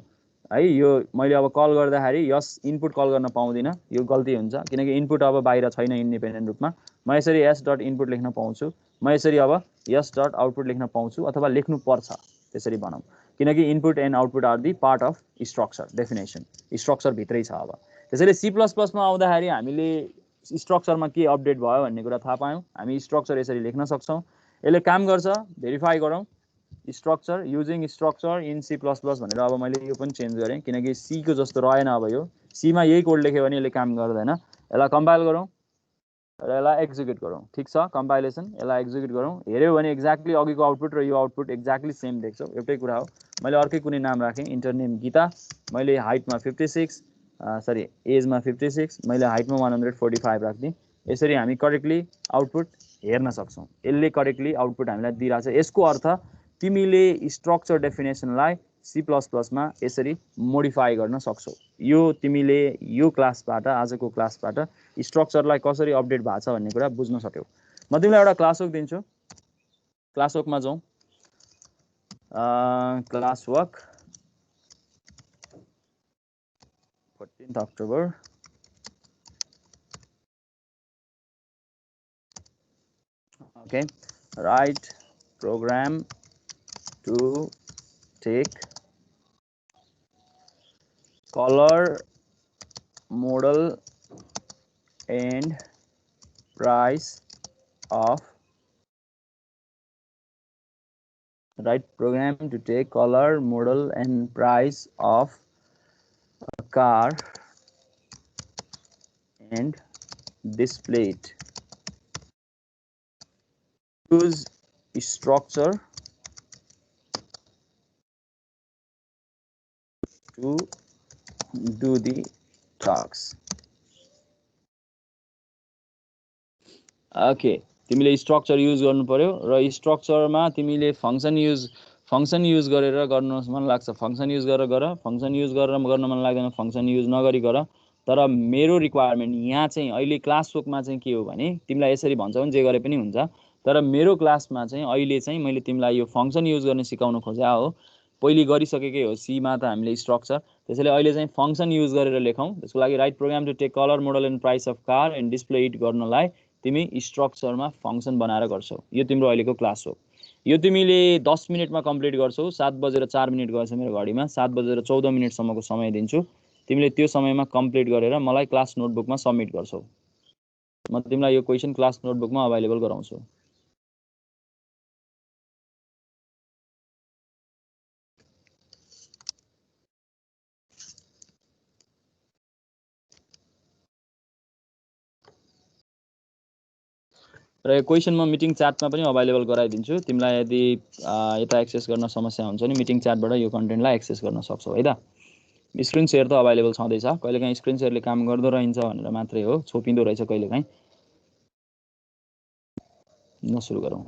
है। यो मैले अब कल गर्दाखेरि यस इनपुट कल गर्न पाउँदिनँ, यो गल्ती हुन्छ, किनकि इनपुट अब बाहिर छैन इन्डिपेन्डेन्ट रूपमा। म यसरी एस डट इनपुट लेख्न पाउँछु, म यसरी अब यस डट आउटपुट लेख्न पाउँछु, अथवा लेख्नु पर्छ। त्यसरी बनाऊ, किनकि input and output are the part of structure definition, structure भित्रै छ। अब त्यसैले सी प्लस प्लसमा आउँदाखेरि हामीले स्ट्रक्चरमा के अपडेट भयो भन्ने कुरा थाहा पायौँ। हामी स्ट्रक्चर यसरी लेख्न सक्छौँ। यसले काम गर्छ, भेरिफाई गरौँ। Structure using structure in C plus plus भनेर अब मैले यो पनि चेन्ज गरेँ, किनकि सीको जस्तो रहेन। अब यो सीमा यही कोड लेख्यो भने यसले काम गर्दैन। यसलाई कम्पाइल गरौँ र यसलाई एक्जिक्युट गरौँ। ठिक छ, कम्पाइलेसन, यसलाई एक्जिक्युट गरौँ। हेऱ्यो भने एक्ज्याक्टली अघिको आउटपुट र यो आउटपुट एक्ज्याक्टली सेम देख्छौँ, एउटै कुरा हो। मैले अर्कै कुनै नाम राखेँ, इन्टर नेम गीता, मैले हाइटमा 56 सरी एजमा 56, मैले हाइटमा 145 राख्दिएँ। यसरी हामी करेक्टली आउटपुट हेर्न सक्छौँ। यसले करेक्टली आउटपुट हामीलाई दिइरहेछ। यसको अर्थ तिमीले स्ट्रक्चर डेफिनेसनलाई सी प्लस प्लसमा यसरी मोडिफाई गर्न सक्छौ। यो तिमीले यो क्लासबाट, आजको क्लासबाट स्ट्रक्चरलाई कसरी अपडेट भएको छ भन्ने कुरा बुझ्न सक्यौ। म तिमीलाई एउटा क्लास वर्क दिन्छु। क्लास वर्कमा जाउँ। Class work 14th October. Okay, write program to take color, model and price of color, model and price of a car and display it. Use structure to do the tasks. Okay, तिमीले स्ट्रक्चर युज गर्नु पर्यो र स्ट्रक्चरमा तिमीले फङ्सन युज गरेर गर्नु मन लाग्छ फङ्सन युज गरेर गर, फङ्सन युज गरेर गर्न मन लाग्दैन फङ्सन युज नगरी गर। तर मेरो रिक्वायरमेन्ट यहाँ चाहिँ अहिले क्लास वर्कमा चाहिँ के हो भने तिमीलाई यसरी भन्छ भने जे गरे पनि हुन्छ, तर मेरो क्लासमा चाहिँ अहिले चाहिँ मैले तिमीलाई यो फङ्सन युज गर्ने सिकाउन खोजेको हो। पहिले गरिसकेकै हो सीमा त हामीले स्ट्रक्चर, त्यसैले अहिले चाहिँ फङ्सन युज गरेर लेखौँ। त्यसको लागि write program to take colour, model and price of car and display it गर्नलाई तिमी स्ट्रक्चरमा फङ्सन बनाएर गर्छौ। यो तिम्रो अहिलेको क्लास हो। यो तिमीले 10 मिनटमा कम्प्लिट गर्छौ। 7:04 गएछ मेरो घडीमा। 7:14 समय दिन्छु। तिमीले त्यो समयमा कम्प्लिट गरेर मलाई क्लास नोटबुकमा सबमिट गर्छौ। म तिमीलाई यो क्वेसन क्लास नोटबुकमा अभाइलेबल गराउँछु। र यो क्वेसन म मिटिङ च्याटमा पनि अभाइलेबल गराइदिन्छु। तिमीलाई यदि यता एक्सेस गर्न समस्या हुन्छ भने मिटिङ च्याटबाट यो कन्टेन्टलाई एक्सेस गर्न सक्छौ है त। स्क्रिन सेयर त अभाइलेबल छँदैछ। कहिलेकाहीँ स्क्रिन सेयरले काम गर्दो रहन्छ भनेर मात्रै हो, छोपिँदो रहेछ कहिलेकाहीँ। न सुरु गरौँ।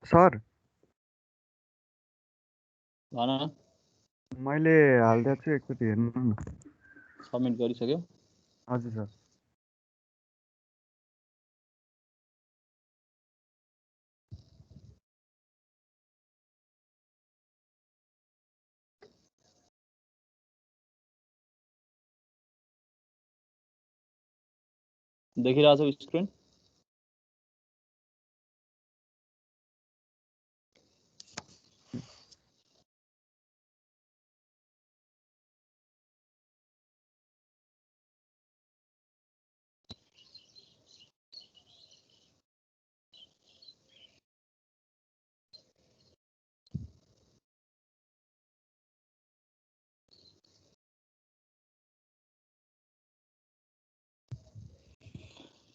सर भन न, मैले हालिदिएको छु एकचोटि हेर्नु न। सबमिट गरिसक्यो? हजुर सर। देखिरहेको छ स्क्रिन?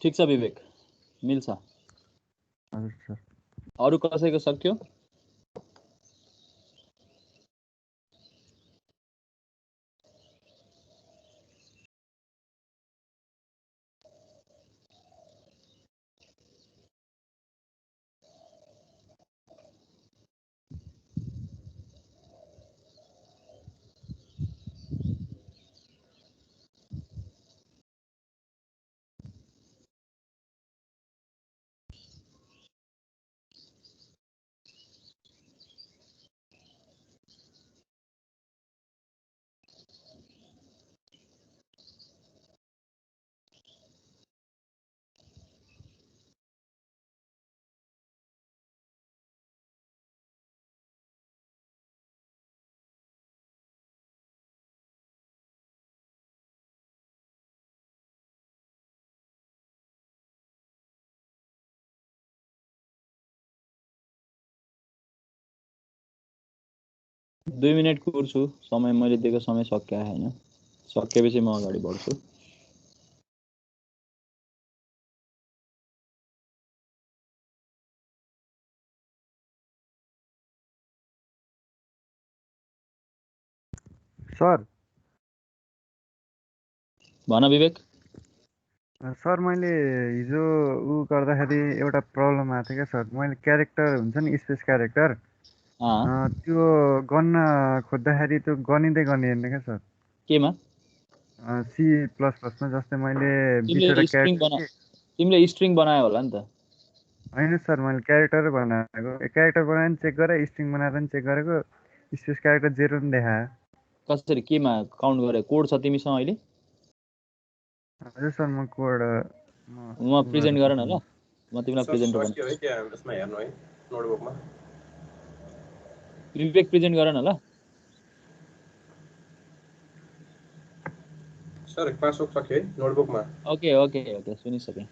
ठिक छ विवेक, मिल्छ। हजुर सर। अरू कसैको सक्यो? दुई मिनट कुर्छु, समय मैले दिएको समय सकिया हैन। सकेपछि म अगाडि बढ्छु। सर भन विवेक। सर मैले हिजो गर्दाखेरि एउटा प्रब्लम आएको थियो क्या सर। मैले क्यारेक्टर हुन्छ नि स्पेस क्यारेक्टर, त्यो गर्न खोज्दाखेरि त्यो गनिँदै गर्ने क्या सर। केमा? सी प्लस प्लसमा। जस्तै मैले तिमीले स्ट्रिङ बनायो होला नि त? होइन सर, मैले क्यारेक्टर बनाएको। क्यारेक्टर बनाएर पनि चेक गरेँ, स्ट्रिङ बनाएर पनि चेक गरेको, स्पेस क्यारेक्टर 0 पनि देखायो। कसरी केमा काउन्ट गरे? कोड छ तिमीसँग अहिले? हजुर सर, म कोड म प्रेजेन्ट गर न ल, म तिमीलाई प्रेजेन्ट गर्छु। सक्यो है त्यहाँ त्यसमा हेर्नु है नोटबुकमा। विवेक प्रेजेन्ट गर न ल। सर पासवर्ड सक्यो है नोटबुकमा। ओके ओके ओके, सुनिसकेँ।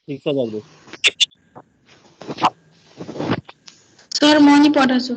ठिक छ जगदीश। सर म नि पठाउँछु।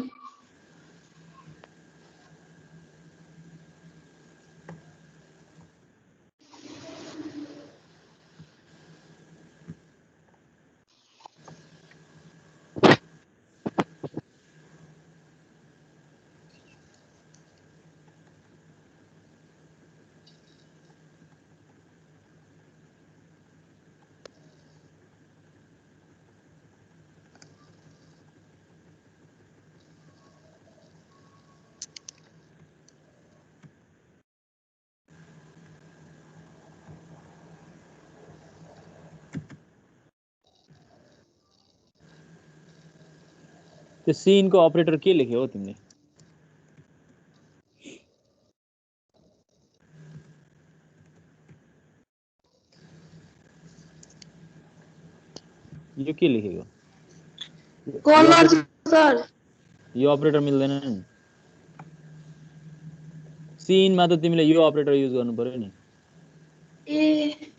त्यो सिनको अपरेटर के लेख्यो हो तिमीले? यो के लेखेको? कलर सर, यो अपरेटर मिल्दैन नि। सिनमा त तिमीले यो अपरेटर युज गर्नु पर्यो नि। ए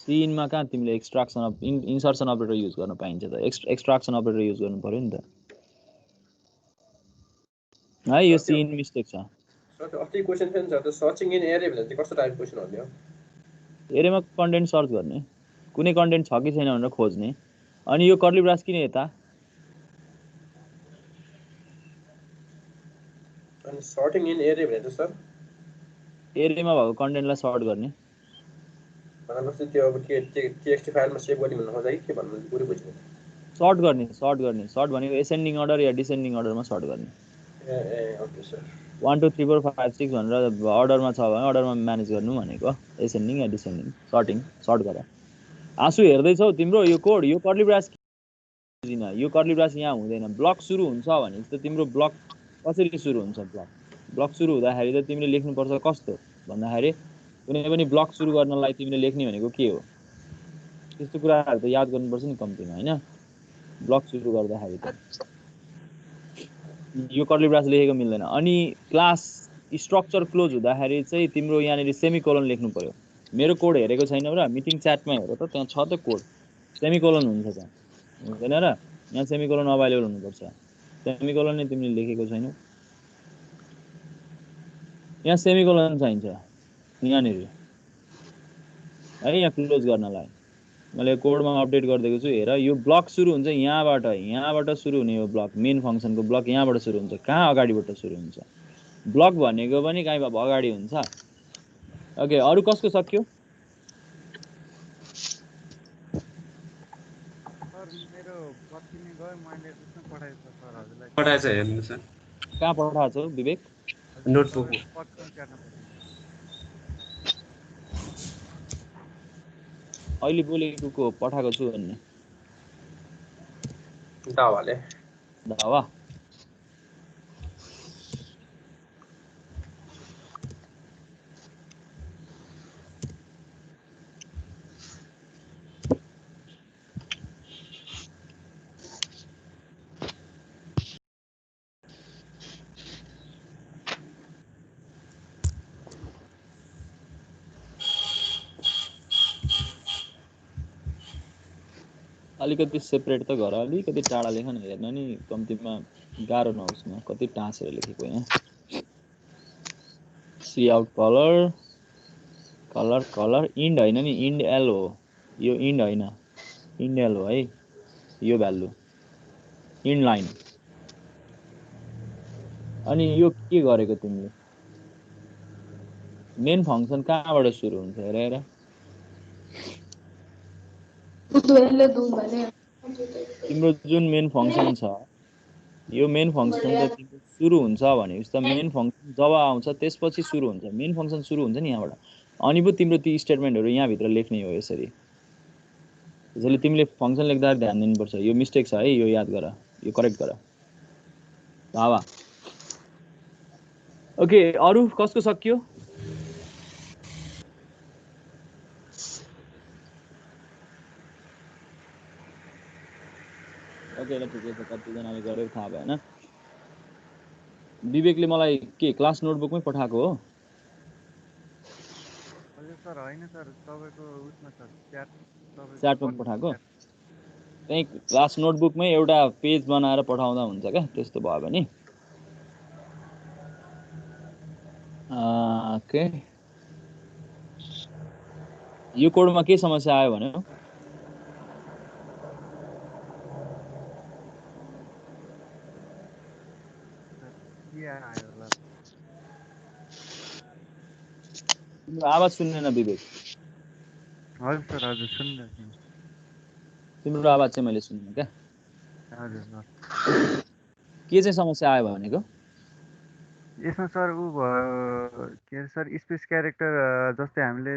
सिनमा कहाँ तिमीले एक्सट्राक्सन इन्सर्सन अपरेटर युज गर्न पाइन्छ त? एक्सट्राक्सन अपरेटर युज गर्नु पर्यो नि त। है यो सिन मिस्टेक छ। सर अस्ति क्वेसन थियो नि सर, त्यो सर्चिङ इन एरे भनेर चाहिँ कस्तो टाइप क्वेसन हो नि? एरेमा कन्टेन्ट सर्च गर्ने, कुनै कन्टेन्ट छ कि छैन भनेर खोज्ने। अनि यो कर्ली ब्रास किन यता? अनि सर्टिङ इन एरे भनेर चाहिँ सर एरेमा भएको कन्टेन्टलाई सर्ट गर्ने। भनेपछि त्यो अब के टेक्स्ट फाइलमा सेभ गर्ने भन्नु खोज्दा के भन्नु पुरै बुझ्नु? सर्ट गर्ने, सर्ट भनेको एसेन्डिङ अर्डर या डिसेन्डिङ अर्डरमा सर्ट गर्ने। ए ओके सर। 1 2 3 4 5 6 भनेर अर्डरमा छ भने अर्डरमा म्यानेज गर्नु भनेको, एसेन्डिङ या डिसेन्डिङ सर्ट गर। आँसु हेर्दैछौ तिम्रो यो कोड, यो कर्ली ब्रास किन? यो कर्ली ब्रास यहाँ हुँदैन। ब्लक सुरु हुन्छ भने त तिम्रो ब्लक कसरी सुरु हुन्छ? ब्लक सुरु हुँदाखेरि त तिमीले लेख्नुपर्छ कस्तो भन्दाखेरि, कुनै पनि ब्लक सुरु गर्नलाई तिमीले लेख्ने भनेको के हो, त्यस्तो कुराहरू त याद गर्नुपर्छ नि कम्तीमा, हैन? ब्लक सुरु गर्दाखेरि त यो कर्ली ब्रास लेखेको मिल्दैन। अनि क्लास स्ट्रक्चर क्लोज हुँदाखेरि चाहिँ तिम्रो यहाँनिर सेमिकोलन लेख्नु पर्यो। मेरो कोड हेरेको छैन र मिटिङ च्याटमा हेर त, त्यहाँ छ त कोड, सेमिकोलन हुन्छ त्यहाँ, हुँदैन र? यहाँ सेमिकोलन अभाइलेबल हुनुपर्छ। सेमिकोलन नै तिमीले लेखेको छैनौ, यहाँ सेमिकोलन चाहिन्छ यहाँनिर है, यहाँ क्लोज गर्नलाई। मैले कोडमा अपडेट गरिदिएको छु, हेर। यो ब्लक सुरु हुन्छ यहाँबाट सुरु हुने यो ब्लक, मेन फङ्सनको ब्लक यहाँबाट सुरु हुन्छ। कहाँ अगाडिबाट सुरु हुन्छ? ब्लक भनेको पनि कहीँ अगाडि हुन्छ। ओके, अरू कसको सक्यो? सर मेरो बत्ती नै गयो, मैले उसमा पठाएको छ सर हजुरलाई। पठाएछ हेर्नु सर, कहाँ पठाएको छौ विवेक? नोटबुकमा। बत्ती च्याट्न पठाएको। अहिले बोलेको को पठाएको छु भन्ने? दावाले दावा। अलिकति सेपरेट त गर, अलिकति टाढा लेख न, हेर्न नि कम्तीमा गाह्रो नहोस् न, कति टाँसेर लेखेको यहाँ। सी आउट कलर इन्ड होइन नि, इन्ड एल हो यो, इन्ड होइन, इन्ड एल हो है यो भ्यालु, इन्ड लाइन। अनि यो के गरेको तिमीले? मेन फङ्सन कहाँबाट सुरु हुन्छ? हेर तिम्रो जुन मेन फङ्सन छ, यो मेन फङ्सन त तिम्रो सुरु हुन्छ भनेपछि त मेन फङ्सन जब आउँछ त्यसपछि सुरु हुन्छ। मेन फङ्सन सुरु हुन्छ नि यहाँबाट, अनि पो तिम्रो ती स्टेटमेन्टहरू यहाँभित्र लेख्ने हो यसरी। त्यसैले तिमीले फङ्सन लेख्दा ध्यान दिनुपर्छ। यो मिस्टेक छ है, यो याद गर, यो करेक्ट गर। भावा ओके, अरू कसको सक्यो? ओके ल, ठिकै छ, कतिजनाले गर्यो थाहा भएन। विवेकले मलाई के क्लास नोटबुकमै पठाएको हो? हजुर सर होइन सर, तपाईँको उसमा सर च्याटमा पठाएको। त्यही क्लास नोटबुकमै एउटा पेज बनाएर पठाउँदा हुन्छ क्या, त्यस्तो भयो भने। ओके, यो कोडमा के समस्या आयो भने तिम्रो आवाज सुन्दैन विवेक। हजुर सर, हजुर सुन्दैछु। तिम्रो आवाज चाहिँ मैले सुन्दिनँ क्या। हजुर सर, के चाहिँ समस्या आयो भनेको? यसमा सर ऊ भयो के अरे सर, स्पेस क्यारेक्टर जस्तै हामीले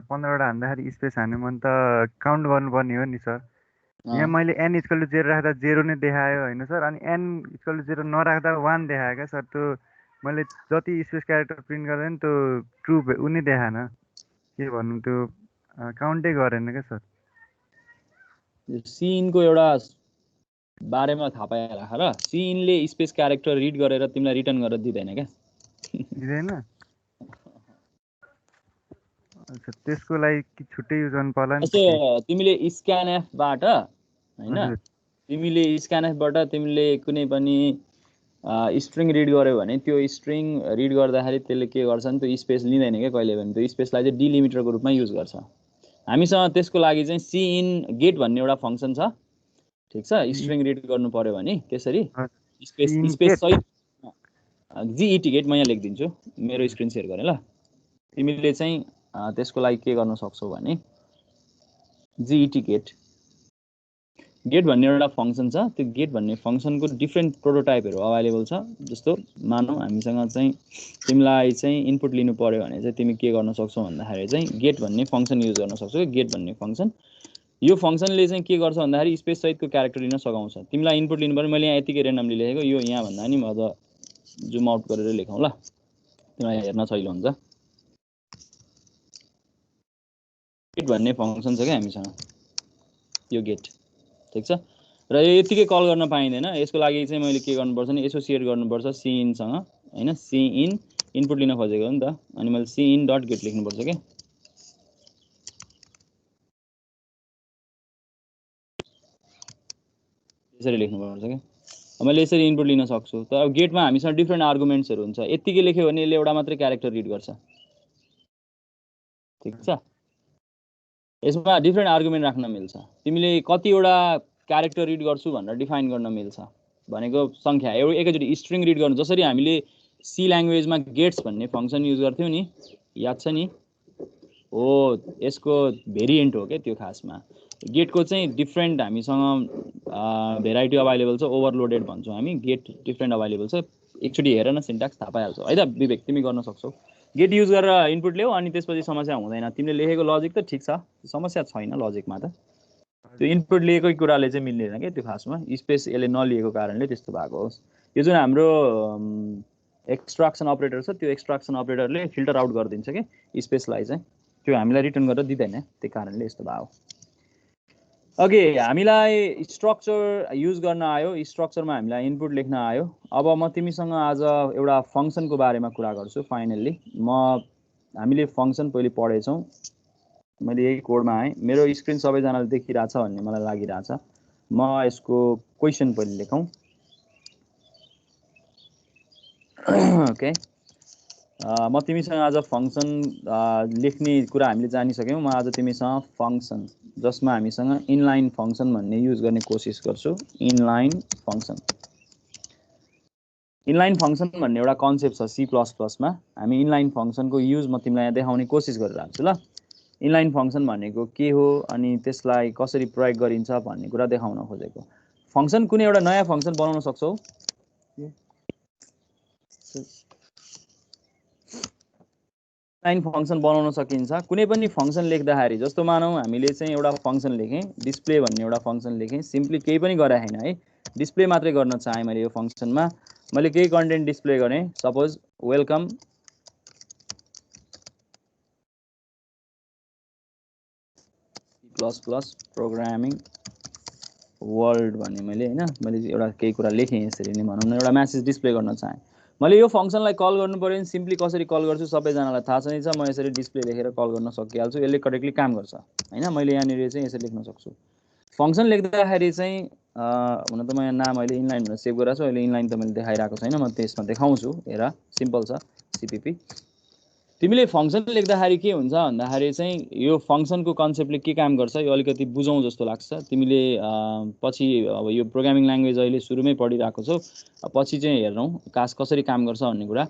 15वटा हान्दाखेरि स्पेस हान्यो भने त काउन्ट गर्नुपर्ने हो नि सर। यहाँ मैले एन इक्वल टु 0 राख्दा 0 नै देखायो होइन सर, अनि एन इक्वल टु 0 नराख्दा 1 देखायो क्या सर। त्यो मैले जति स्पेस क्यारेक्टर प्रिन्ट गर्दा नि त्यो ट्रु उनी देखाएन, के भन्नु, त्यो काउन्टै गरेन क्या सर। सिनको एउटा बारेमा थाहा पाएर राख र, सिनले स्पेस क्यारेक्टर रिड गरेर तिमीलाई रिटर्न गरेर दिँदैन क्या। दिँदैन? अच्छा, त्यसको लागि कि छुट्टै युज गर्नु पर्ला नि? तिमीले स्क्यानएफबाट हैन, तिमीले स्क्यानएफबाट तिमीले कुनै पनि स्ट्रिङ रिड गर्यो भने त्यो स्ट्रिङ रिड गर्दाखेरि त्यसले के गर्छ नि त्यो स्पेस लिँदैन क्या कहिले पनि त्यो स्पेसलाई चाहिँ डिलिमिटरको रूपमा युज गर्छ हामीसँग त्यसको लागि चाहिँ सी इन गेट भन्ने एउटा फङ्सन छ ठीक छ स्ट्रिङ रिड गर्नु पर्यो भने त्यसरी स्पेस सहित जीईटी गेट म यहाँ लेखिदिन्छु मेरो स्क्रिन सेयर गरेँ ल तिमीले चाहिँ त्यसको लागि के गर्न सक्छौ भने जीईटी गेट भन्ने एउटा फङ्सन छ त्यो गेट भन्ने फङ्सनको डिफ्रेन्ट प्रोटोटाइपहरू अभाइलेबल छ जस्तो मानौ हामीसँग चाहिँ तिमीलाई चाहिँ इनपुट लिनु पर्यो भने चाहिँ तिमी के गर्न सक्छौ भन्दाखेरि चाहिँ गेट भन्ने फङ्सन युज गर्न सक्छौ गेट भन्ने फङ्सन यो फङ्सनले चाहिँ के गर्छ भन्दाखेरि स्पेस सहितको क्यारेक्टर लिन सघाउँछ तिमीलाई इनपुट लिनु पर्यो मैले यहाँ यतिकै रेन्डमली लेखेको यो यहाँ भन्दा नि म अझ जुम आउट गरेर लेखौँ ल तिमीलाई हेर्न सजिलो हुन्छ गेट भन्ने फङ्सन छ क्या हामीसँग यो गेट ठीक छ र यो यतिकै कल गर्न पाइँदैन यसको लागि चाहिँ मैले के गर्नुपर्छ नि एसोसिएट गर्नुपर्छ सिइनसँग हैन सिइन इनपुट लिन खोजेको हो नि त अनि मैले सिइन डट गेट लेख्नुपर्छ के यसरी लेख्नुपर्छ के मैले यसरी इनपुट लिन सक्छु तर अब गेटमा हामीसँग डिफ्रेन्ट आर्गुमेन्ट्सहरू हुन्छ यतिकै लेख्यो भने यसले एउटा मात्रै क्यारेक्टर रिड गर्छ ठीक छ यसमा डिफ्रेन्ट आर्गुमेन्ट राख्न मिल्छ तिमीले कतिवटा क्यारेक्टर रिड गर्छु भनेर डिफाइन गर्न मिल्छ भनेको संख्या एकैचोटि स्ट्रिङ रिड गर्नु जसरी हामीले सी ल्याङ्ग्वेजमा गेट्स भन्ने फङ्सन युज गर्थ्यौँ नि याद छ नि हो यसको भेरिएन्ट हो क्या त्यो खासमा गेटको चाहिँ डिफ्रेन्ट हामीसँग भेराइटी अभाइलेबल छ ओभरलोडेड भन्छौँ हामी गेट डिफ्रेन्ट अभाइलेबल छ एकचोटि हेर न सिन्ट्याक्स थाहा पाइहाल्छौ है त विवेक तिमी गर्न सक्छौ गेट युज गरेर इनपुट ल्याऊ अनि त्यसपछि समस्या हुँदैन तिमीले लेखेको लजिक त ठिक छ समस्या छैन लजिकमा त त्यो इनपुट लिएकै कुराले चाहिँ मिल्दैन क्या त्यो खासमा स्पेस यसले नलिएको कारणले त्यस्तो भएको होस् यो जुन हाम्रो एक्सट्राक्सन अपरेटर छ त्यो एक्सट्राक्सन अपरेटरले फिल्टर आउट गरिदिन्छ कि स्पेसलाई चाहिँ त्यो हामीलाई रिटर्न गरेर दिँदैन त्यही कारणले यस्तो भएको अघि हामीलाई स्ट्रक्चर युज गर्न आयो स्ट्रक्चरमा हामीलाई इनपुट लेख्न आयो अब म तिमीसँग आज एउटा फङ्सनको बारेमा कुरा गर्छु फाइनल्ली हामीले फङ्सन पहिले पढेछौँ मैले यही कोडमा आएँ मेरो स्क्रिन सबैजनाले देखिरहेछ भन्ने मलाई लागिरहेछ म यसको क्वेसन पहिले लेखौँ ओके म तिमीसँग आज फङ्सन लेख्ने कुरा हामीले जानिसक्यौँ म आज तिमीसँग फङ्सन जसमा हामीसँग इनलाइन फङ्सन भन्ने युज गर्ने कोसिस गर्छु इनलाइन फङ्सन भन्ने एउटा कन्सेप्ट छ C++ मा हामी इनलाइन फङ्सनको युज म तिमीलाई यहाँ देखाउने कोसिस गरिरहेको छु ल इनलाइन फङ्सन भनेको के हो अनि त्यसलाई कसरी प्रयोग गरिन्छ भन्ने कुरा देखाउन खोजेको फङ्सन कुनै एउटा नयाँ फङ्सन बनाउन सक्छौ इनलाइन फङ्सन बनाउन सकिन्छ कुनै पनि फङ्सन लेख्दाखेरि जस्तो मानौ हामीले चाहिँ एउटा फङ्सन लेखेँ डिस्प्ले भन्ने एउटा फङ्सन लेखेँ सिम्पली केही पनि गरे हैन है डिस्प्ले मात्रै गर्न चाहे मैले यो फङ्सनमा मैले केही कन्टेन्ट डिस्प्ले गरेँ suppose welcome C++ programming world भन्ने मैले एउटा केही कुरा लेखेँ यसरी नै भनौँ न एउटा म्यासेज डिस्प्ले गर्न चाहेँ मैले यो फङ्सनलाई कल गर्नु पर्यो भने सिम्पली कसरी कल गर्छु सबैजनालाई थाहा छ नि छ म यसरी डिस्प्ले लेखेर कल गर्न सकिहाल्छु यसले करेक्टली काम गर्छ हैन मैले यहाँनिर चाहिँ यसरी लेख्न सक्छु फङ्सन लेख्दाखेरि चाहिँ हुन त म यहाँ नाम अहिले इनलाइन भनेर सेभ गरेको छु अहिले इनलाइन त मैले देखाइरहेको छैन म त्यसमा देखाउँछु हेर सिम्पल छ सीपीपी तिमीले फङ्सन लेख्दाखेरि के हुन्छ भन्दाखेरि चाहिँ यो फङ्सनको कन्सेप्टले के काम गर्छ यो अलिकति बुझौँ जस्तो लाग्छ तिमीले पछि अब यो प्रोग्रामिङ ल्याङ्ग्वेज अहिले सुरुमै पढिरहेको छौ पछि चाहिँ हेर्नौ कसरी काम गर्छ भन्ने कुरा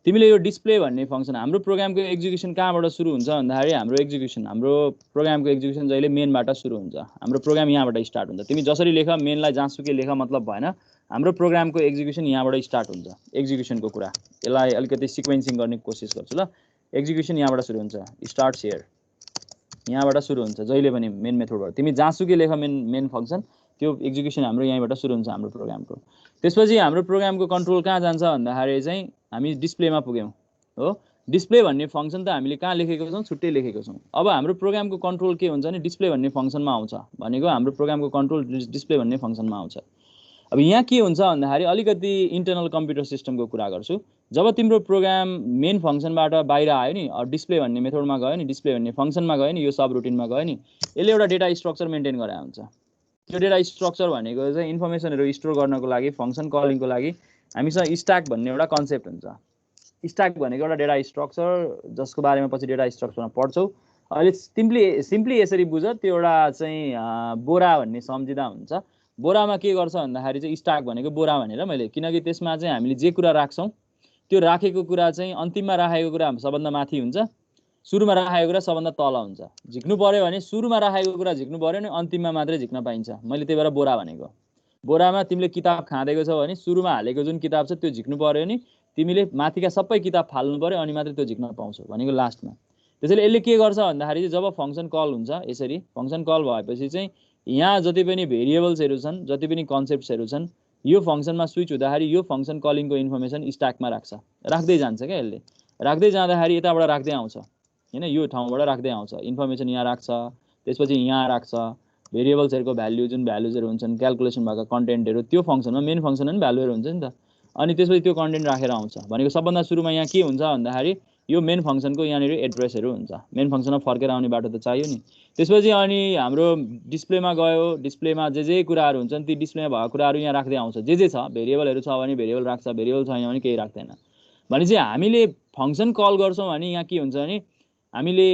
तिमीले यो डिस्प्ले भन्ने फङ्सन हाम्रो प्रोग्रामको एक्जिक्युसन कहाँबाट सुरु हुन्छ भन्दाखेरि हाम्रो प्रोग्रामको एक्जिक्युसन जहिले मेनबाट सुरु हुन्छ हाम्रो प्रोग्राम यहाँबाट स्टार्ट हुन्छ तिमी जसरी लेख मेनलाई जहाँसुकै लेख मतलब भएन हाम्रो प्रोग्रामको एक्जिक्युसन यहाँबाट स्टार्ट हुन्छ एक्जिक्युसनको कुरा यसलाई अलिकति सिक्वेन्सिङ गर्ने कोसिस गर्छु ल एक्जिक्युसन यहाँबाट सुरु हुन्छ स्टार्ट्स हियर यहाँबाट सुरु हुन्छ जहिले पनि मेन मेथडबाट तिमी जहाँसुकै लेख मेन फङ्सन त्यो एक्जिक्युसन हाम्रो यहीँबाट सुरु हुन्छ हाम्रो प्रोग्रामको त्यसपछि हाम्रो प्रोग्रामको कन्ट्रोल कहाँ जान्छ भन्दाखेरि चाहिँ हामी डिस्प्लेमा पुग्यौँ हो डिस्प्ले भन्ने फङ्सन त हामीले कहाँ लेखेको छौँ छुट्टै लेखेको छौँ अब हाम्रो प्रोग्रामको कन्ट्रोल के हुन्छ भने डिस्प्ले भन्ने फङ्सनमा आउँछ भनेको हाम्रो प्रोग्रामको कन्ट्रोल डिस्प्ले भन्ने फङ्सनमा आउँछ अब यहाँ के हुन्छ भन्दाखेरि अलिकति इन्टरनल कम्प्युटर सिस्टमको कुरा गर्छु जब तिम्रो प्रोग्राम मेन फङ्सनबाट बाहिर आयो नि डिस्प्ले भन्ने मेथडमा गयो नि डिस्प्ले भन्ने फङ्सनमा गयो नि यो सब रुटिनमा गयो नि यसले एउटा डेटा स्ट्रक्चर मेन्टेन गराएको हुन्छ त्यो डेटा स्ट्रक्चर भनेको चाहिँ इन्फर्मेसनहरू स्टोर गर्नको लागि फङ्सन कलिङको लागि हामीसँग स्ट्याक भन्ने एउटा कन्सेप्ट हुन्छ। स्ट्याक भनेको एउटा डेटा स्ट्रक्चर जसको बारेमा पछि डेटा स्ट्रक्चरमा पढ्छौ। अहिले सिम्पली यसरी बुझ, त्यो एउटा चाहिँ बोरा भन्ने सम्झिँदा हुन्छ। बोरामा के गर्छ भन्दाखेरि चाहिँ स्ट्याक भनेको बोरा भनेर मैले, किनकि त्यसमा चाहिँ हामीले जे कुरा राख्छौँ त्यो राखेको कुरा चाहिँ अन्तिममा राखेको कुरा सबभन्दा माथि हुन्छ, सुरुमा राखेको कुरा सबभन्दा तल हुन्छ। झिक्नु पर्यो भने सुरुमा राखेको कुरा झिक्नु पर्यो नि, अन्तिममा मात्रै झिक्न पाइन्छ। मैले त्यही भएर बोरा भनेको। बोरामा तिमीले किताब खाँदेको छौ भने सुरुमा हालेको जुन किताब छ त्यो झिक्नु पर्यो नि, तिमीले माथिका सबै किताब फाल्नु पर्यो अनि मात्रै त्यो झिक्न पाउँछौ भनेको लास्टमा। त्यसैले यसले के गर्छ भन्दाखेरि चाहिँ जब फङ्सन कल हुन्छ, यसरी फङ्सन कल भएपछि चाहिँ यहाँ जति पनि भेरिएबल्सहरू छन्, जति पनि कन्सेप्ट्सहरू छन्, यो फङ्सनमा स्विच हुँदाखेरि यो फङ्सन कलिङको इन्फर्मेसन स्ट्याकमा राख्दै जान्छ क्या। यसले राख्दै जाँदाखेरि यताबाट राख्दै आउँछ हैन, यो ठाउँबाट राख्दै आउँछ, इन्फर्मेसन यहाँ राख्छ, त्यसपछि यहाँ राख्छ, भेरिएबल्सहरूको भ्याल्यु जुन भ्यालुजहरू हुन्छन्, क्यालकुलेसन भएको कन्टेन्टहरू त्यो फङ्सनमा मेन फङ्सनमा पनि भ्यालुहरू हुन्छ नि त। अनि त्यसपछि त्यो कन्टेन्ट राखेर आउँछ भनेको सबभन्दा सुरुमा यहाँ के हुन्छ भन्दाखेरि यो मेन फङ्सनको यहाँनिर एड्रेसहरू हुन्छ। मेन फङ्सनमा फर्केर आउने बाटो त चाहियो नि। त्यसपछि अनि हाम्रो डिस्प्लेमा गयो, डिस्प्लेमा जे कुराहरू हुन्छन् ती डिस्प्लेमा भएको कुराहरू यहाँ राख्दै आउँछ। जे छ भेरिएबलहरू छ भने भेरिएबल राख्छ, भेरिएबल छैन भने केही राख्दैन। भनेपछि हामीले फङ्सन कल गर्छौँ भने यहाँ के हुन्छ भने हामीले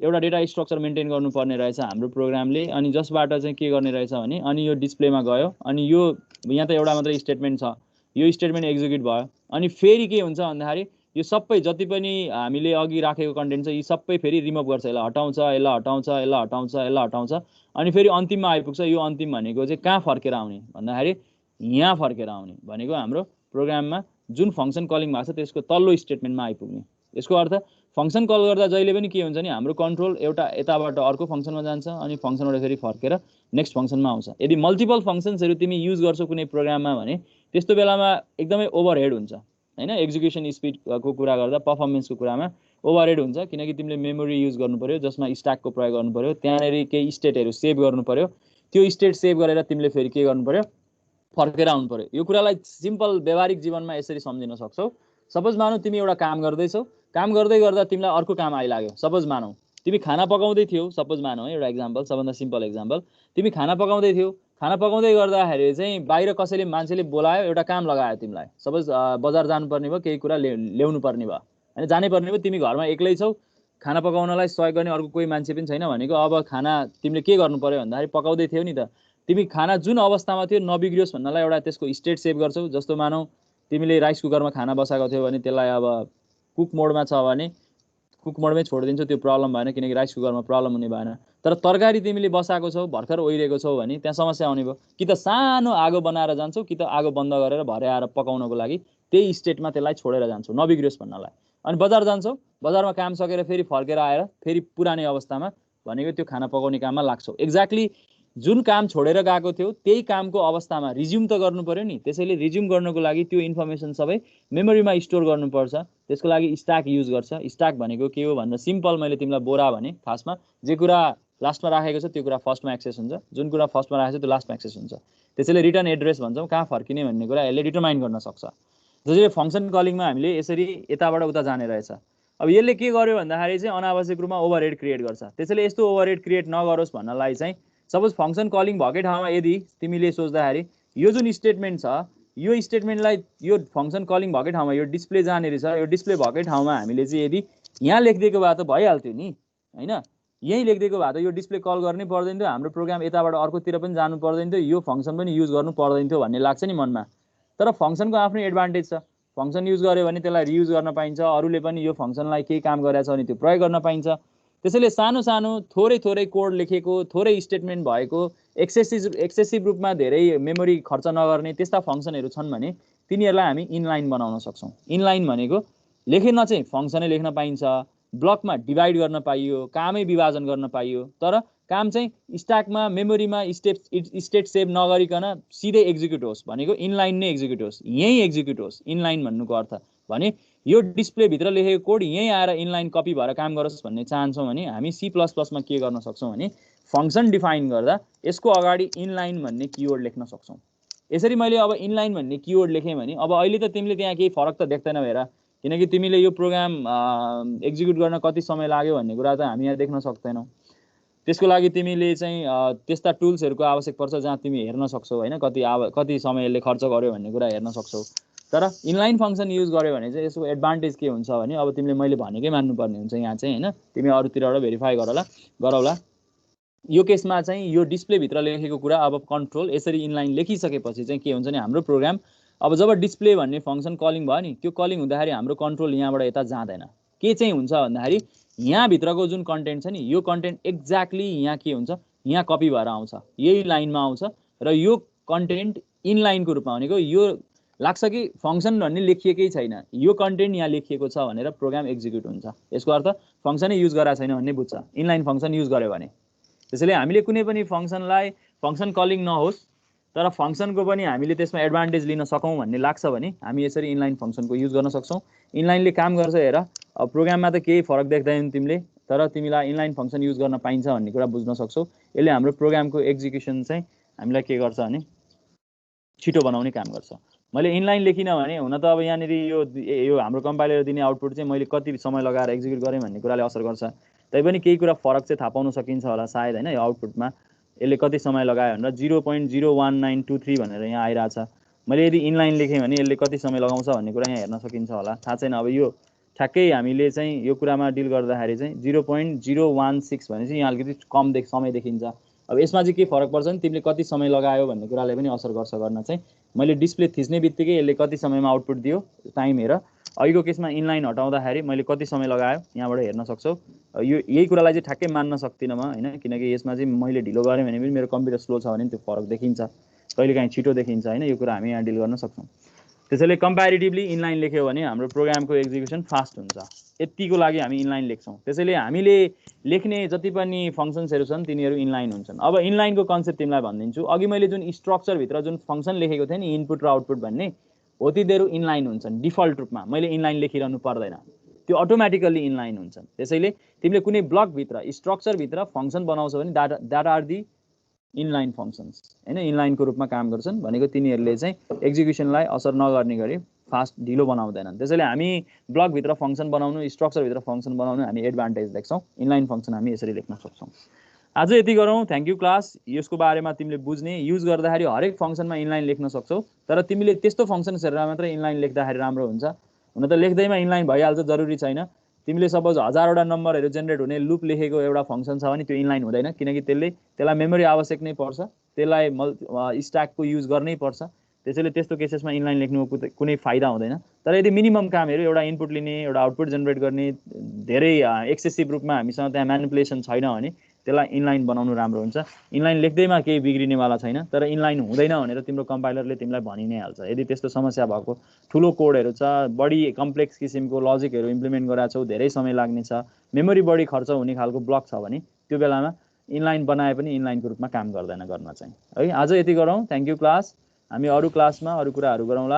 एउटा डेटा स्ट्रक्चर मेन्टेन गर्नुपर्ने रहेछ हाम्रो प्रोग्रामले। अनि जसबाट चाहिँ के गर्ने रहेछ भने अनि यो डिस्प्लेमा गयो, अनि यो यहाँ त एउटा मात्रै स्टेटमेन्ट छ, यो स्टेटमेन्ट एक्जिक्युट भयो। अनि फेरि के हुन्छ भन्दाखेरि यो सबै जति पनि हामीले अघि राखेको कन्टेन्ट छ यी सबै फेरि रिमुभ गर्छ, यसलाई हटाउँछ, यसलाई हटाउँछ, यसलाई हटाउँछ, यसलाई हटाउँछ। अनि फेरि अन्तिममा आइपुग्छ। यो अन्तिम भनेको चाहिँ कहाँ फर्केर आउने भन्दाखेरि यहाँ फर्केर आउने भनेको हाम्रो प्रोग्राममा जुन फङ्सन कलिङ भएको छ त्यसको तल्लो स्टेटमेन्टमा आइपुग्ने। यसको अर्थ फङ्सन कल गर्दा जहिले पनि के हुन्छ नि हाम्रो कन्ट्रोल एउटा यताबाट अर्को फङ्सनमा जान्छ अनि फङ्सनबाट फेरि फर्केर नेक्स्ट फङ्सनमा आउँछ। यदि मल्टिपल फङ्सन्सहरू तिमी युज गर्छौ कुनै प्रोग्राममा भने त्यस्तो बेलामा एकदमै ओभरहेड हुन्छ हैन। एक्जिक्युसन स्पिडको कुरा गर्दा पर्फर्मेन्सको कुरामा ओभरहेड हुन्छ, किनकि तिमीले मेमोरी युज गर्नु पर्यो जसमा स्ट्याकको प्रयोग गर्नु पर्यो, त्यहाँनेरि केही स्टेटहरू सेभ गर्नु पर्यो, त्यो स्टेट सेभ गरेर तिमीले फेरि के गर्नु पर्यो फर्केर आउनु पर्यो। यो कुरालाई सिम्पल व्यावहारिक जीवनमा यसरी सम्झिन सक्छौ। सपोज मानौ तिमी एउटा काम गर्दैछौ, काम गर्दै गर्दा तिमीलाई अर्को काम आइलाग्यो। सपोज मानौ तिमी खाना पकाउँदै थियौ, सपोज मानौ एउटा एक्जाम्पल, सबभन्दा सिम्पल एक्जाम्पल, तिमी खाना पकाउँदै थियौ, खाना पकाउँदै गर्दाखेरि चाहिँ बाहिर कसैले मान्छेले बोलायो, एउटा काम लगायो तिमीलाई। सपोज बजार जानुपर्ने भयो, केही कुरा ल्याउनु पर्ने भयो हैन, जानै पर्ने भयो, तिमी घरमा एक्लै छौ, खाना पकाउनलाई सहयोग गर्ने अर्को कोही मान्छे पनि छैन भनेको अब खाना तिमीले के गर्नु पर्यो भन्दाखेरि पकाउँदै थियौ नि त, तिमी खाना जुन अवस्थामा थियो नबिग्रियोस् भन्नलाई एउटा त्यसको स्टेट सेभ गर्छौ। जस्तो मानौ तिमीले राइस कुकरमा खाना बसाएको थियौ भने त्यसलाई अब कुक मोडमा छ भने कुक मोडमै छोडिदिन्छौ, त्यो प्रब्लम भएन किनकि राइस कुकरमा प्रब्लम हुने भएन। तर तरकारी तिमीले बसाएको छौ, भर्खर ओइरेको छौ भने त्यहाँ समस्या आउने भयो, कि त सानो आगो बनाएर जान्छौ कि त आगो बन्द गरेर भरे आएर पकाउनको लागि त्यही स्टेटमा त्यसलाई छोडेर जान्छौ नबिग्रियोस् भन्नलाई। अनि बजार जान्छौ, बजारमा काम सकेर फेरि फर्केर आएर फेरि पुरानै अवस्थामा भनेको त्यो खाना पकाउने काममा लाग्छौ। एक्ज्याक्टली जुन काम छोडेर गएको थियो त्यही कामको अवस्थामा रिज्युम त गर्नु पर्यो नि। त्यसैले रिज्युम गर्नको लागि त्यो इन्फर्मेसन सबै मेमोरीमा स्टोर गर्नुपर्छ। त्यसको लागि स्ट्याक युज गर्छ। स्ट्याक भनेको के हो भनेर सिम्पल मैले तिमीलाई बोरा भने, खासमा जे कुरा लास्टमा राखेको छ त्यो कुरा फर्स्टमा एक्सेस हुन्छ, जुन कुरा फर्स्टमा राखेको छ त्यो लास्टमा एक्सेस हुन्छ। त्यसैले रिटर्न एड्रेस भन्छौँ, कहाँ फर्किने भन्ने कुरा यसले डिटरमाइन गर्न सक्छ। जसले फङ्सन कलिङमा हामीले यसरी यताबाट उता जाने रहेछ। अब यसले के गर्यो भन्दाखेरि चाहिँ अनावश्यक रूपमा ओभरहेड क्रिएट गर्छ। त्यसैले यस्तो ओभरहेड क्रिएट नगरोस् भन्नलाई चाहिँ सपोज फङ्सन कलिङ भएकै ठाउँमा यदि तिमीले सोच्दाखेरि यो जुन स्टेटमेन्ट छ यो स्टेटमेन्टलाई यो फङ्सन कलिङ भएकै ठाउँमा यो डिस्प्ले जहाँनिर छ यो डिस्प्ले भएकै ठाउँमा हामीले चाहिँ यदि यहाँ लेखिदिएको भए त भइहाल्थ्यो नि हैन, यहीँ लेखिदिएको भए त यो डिस्प्ले कल गर्नै पर्दैन थियो, हाम्रो प्रोग्राम यताबाट अर्कोतिर पनि जानु पर्दैन थियो, यो फङ्सन पनि युज गर्नु पर्दैन थियो भन्ने लाग्छ नि मनमा। तर फङ्सनको आफ्नै एडभान्टेज छ। फङ्सन युज गर्यो भने त्यसलाई रियुज गर्न पाइन्छ, अरूले पनि यो फङ्सनलाई केही काम गरेछ भने त्यो प्रयोग गर्न पाइन्छ। त्यसैले सानो सानो थोरै थोरै कोड लेखेको, थोरै स्टेटमेन्ट भएको, एक्सेसिभ रूपमा धेरै मेमोरी खर्च नगर्ने त्यस्ता फङ्सनहरू छन् भने तिनीहरूलाई हामी इनलाइन बनाउन सक्छौँ। इनलाइन भनेको लेखेन चाहिँ फङ्सनै लेख्न पाइन्छ, ब्लकमा डिभाइड गर्न पाइयो, कामै विभाजन गर्न पाइयो, तर काम चाहिँ स्ट्याकमा मेमोरीमा स्टेट सेभ नगरिकन सिधै एक्जिक्युट होस् भनेको इनलाइन नै एक्जिक्युट होस्, यहीँ एक्जिक्युट होस्। इनलाइन भन्नुको अर्थ भने यो डिस्प्लेभित्र लेखेको कोड यहीँ आएर इनलाइन कपी भएर काम गरोस् भन्ने चाहन्छौँ भने हामी C++मा के गर्न सक्छौँ भने फङ्सन डिफाइन गर्दा यसको अगाडि इनलाइन भन्ने किवर्ड लेख्न सक्छौँ। यसरी मैले अब इनलाइन भन्ने किवर्ड लेखेँ भने अब अहिले त तिमीले त्यहाँ केही फरक त देख्दैन हेर, किनकि तिमीले यो प्रोग्राम एक्जिक्युट गर्न कति समय लाग्यो भन्ने कुरा त हामी यहाँ देख्न सक्दैनौँ। त्यसको लागि तिमीले चाहिँ त्यस्ता टुल्सहरूको आवश्यक पर्छ जहाँ तिमी हेर्न सक्छौ हैन, कति समय यसले खर्च गर्यो भन्ने कुरा हेर्न सक्छौ। तर इनलाइन फङ्सन युज गर्यो भने चाहिँ यसको एडभान्टेज के हुन्छ भने अब तिमीले मैले भनेकै मान्नुपर्ने हुन्छ यहाँ चाहिँ हैन। तिमी अरूतिरबाट भेरिफाई गरौला। यो केसमा चाहिँ यो डिस्प्लेभित्र लेखेको कुरा अब कन्ट्रोल यसरी इनलाइन लेखिसकेपछि चाहिँ के हुन्छ नि हाम्रो प्रोग्राम अब जब डिस्प्ले भन्ने फङ्सन कलिङ भयो नि त्यो कलिङ हुँदाखेरि हाम्रो कन्ट्रोल यहाँबाट यता जाँदैन। के चाहिँ हुन्छ भन्दाखेरि यहाँभित्रको जुन कन्टेन्ट छ नि यो कन्टेन्ट एक्ज्याक्टली यहाँ के हुन्छ यहाँ कपी भएर आउँछ, यही लाइनमा आउँछ र यो कन्टेन्ट इनलाइनको रूपमा भनेको यो लाग्छ कि फङ्सन भन्ने लेखिएकै छैन, यो कन्टेन्ट यहाँ लेखिएको छ भनेर प्रोग्राम एक्जिक्युट हुन्छ। यसको अर्थ फङ्सनै युज गरेको छैन भन्ने बुझ्छ इनलाइन फङ्सन युज गर्यो भने। त्यसैले हामीले कुनै पनि फङ्सनलाई फङ्सन कलिङ नहोस् तर फङ्सनको पनि हामीले त्यसमा एडभान्टेज लिन सकौँ भन्ने लाग्छ भने हामी यसरी इनलाइन फङ्सनको युज गर्न सक्छौँ। इनलाइनले काम गर्छ हेर, अब प्रोग्राममा त केही फरक देख्दैन तिमीले, तर तिमीलाई इनलाइन फङ्सन युज गर्न पाइन्छ भन्ने कुरा बुझ्न सक्छौ। यसले हाम्रो प्रोग्रामको एक्जिक्युसन चाहिँ हामीलाई के गर्छ भने छिटो बनाउने काम गर्छ। मैले इनलाइन लेखिनँ भने हुन त अब यहाँनिर यो हाम्रो कम्पाइलर दिने आउटपुट चाहिँ मैले कति समय लगाएर एक्जिक्युट गरेँ भन्ने कुराले असर गर्छ। तैपनि केही कुरा फरक चाहिँ थाहा पाउन सकिन्छ होला सायद हैन। यो आउटपुटमा यसले कति समय लगायो भनेर 0.01923 भनेर यहाँ आइरहेछ। मैले यदि इनलाइन लेखेँ भने यसले कति समय लगाउँछ भन्ने कुरा यहाँ हेर्न सकिन्छ होला, थाहा छैन। अब यो ठ्याक्कै हामीले चाहिँ यो कुरामा डिल गर्दाखेरि चाहिँ 0.016 भनेपछि यहाँ अलिकति कम समय देखिन्छ। अब यसमा चाहिँ के फरक पर्छ नि तिमीले कति समय लगायो भन्ने कुराले पनि असर गर्छ गर्न चाहिँ। मैले डिस्प्ले थिच्ने बित्तिकै यसले कति समयमा आउटपुट दियो टाइम हेर। अहिलेको केसमा इनलाइन हटाउँदाखेरि मैले कति समय लगायो यहाँबाट हेर्न सक्छौ। यो यही कुरालाई चाहिँ ठ्याक्कै मान्न सक्दिनँ म हैन, किनकि यसमा चाहिँ मैले ढिलो गरेँ भने पनि मेरो कम्प्युटर स्लो छ भने त्यो फरक देखिन्छ, कहिलेकाहीँ छिटो देखिन्छ हैन। यो कुरा हामी यहाँ डिल गर्न सक्छौँ। त्यसैले कम्प्यारिटिभली इनलाइन लेख्यो भने हाम्रो प्रोग्रामको एक्जिक्युसन फास्ट हुन्छ। यतिको लागि हामी इनलाइन लेख्छौँ। त्यसैले हामीले लेख्ने जति पनि फङ्सन्सहरू छन् तिनीहरू इनलाइन हुन्छन्। अब इनलाइनको कन्सेप्ट तिमीलाई भनिदिन्छु। अघि मैले जुन स्ट्रक्चरभित्र जुन फङ्सन लेखेको थिएँ नि इनपुट र आउटपुट भन्ने हो तिनीहरू इनलाइन हुन्छन् डिफल्ट रूपमा। मैले इनलाइन लेखिरहनु पर्दैन, त्यो अटोमेटिकली इनलाइन हुन्छन्। त्यसैले तिमीले कुनै ब्लकभित्र स्ट्रक्चरभित्र फङ्सन बनाउँछौ भने that are the inline functions हैन, इनलाइनको रूपमा काम गर्छन्। भनेको तिनीहरूले चाहिँ एक्जिक्युसनलाई असर नगर्ने गरी फास्ट ढिलो बनाउँदैनन्। त्यसैले हामी ब्लकभित्र फङ्सन बनाउनु स्ट्रक्चरभित्र फङ्सन बनाउनु हामी एडभान्टेज देख्छौँ। इनलाइन फङ्सन हामी यसरी लेख्न सक्छौँ। आज यति गरौँ। Thank you class. यसको बारेमा तिमीले बुझ्ने युज गर्दाखेरि हरेक फङ्सनमा इनलाइन लेख्न सक्छौ, तर तिमीले त्यस्तो फङ्सन्सहरुमा मात्र इनलाइन लेख्दाखेरि राम्रो हुन्छ। हुन त लेख्दैमा इनलाइन भइहाल्छ जरुरी छैन। तिमीले सपोज 1000वटा नम्बरहरू जेनेरेट हुने लुप लेखेको एउटा फङ्सन छ भने त्यो इनलाइन हुँदैन, किनकि त्यसलाई मेमोरी आवश्यक नै पर्छ, त्यसलाई स्ट्याकको युज गर्नै पर्छ। त्यसैले त्यस्तो केसेसमा इनलाइन लेख्नुको कुनै फाइदा हुँदैन। तर यदि मिनिमम कामहरू एउटा इनपुट लिने एउटा आउटपुट जेनेरेट गर्ने धेरै एक्सेसिभ रूपमा हामीसँग त्यहाँ म्यानिपुलेसन छैन भने त्यसलाई इनलाइन बनाउनु राम्रो हुन्छ। इनलाइन लेख्दैमा केही बिग्रिनेवाला छैन, तर इनलाइन हुँदैन भनेर तिम्रो कम्पाइलरले तिमीलाई भनि नै हाल्छ। यदि त्यस्तो समस्या भएको ठुलो कोडहरू छ, बढी कम्प्लेक्स किसिमको लजिकहरू इम्प्लिमेन्ट गरेका छौ, धेरै समय लाग्नेछ, मेमोरी बढी खर्च हुने खालको ब्लक छ भने त्यो बेलामा इनलाइन बनाए पनि इनलाइनको रूपमा काम गर्दैन गर्न चाहिँ है। आज यति गरौँ। Thank you class. हामी अरू क्लासमा अरू कुराहरू गरौँला।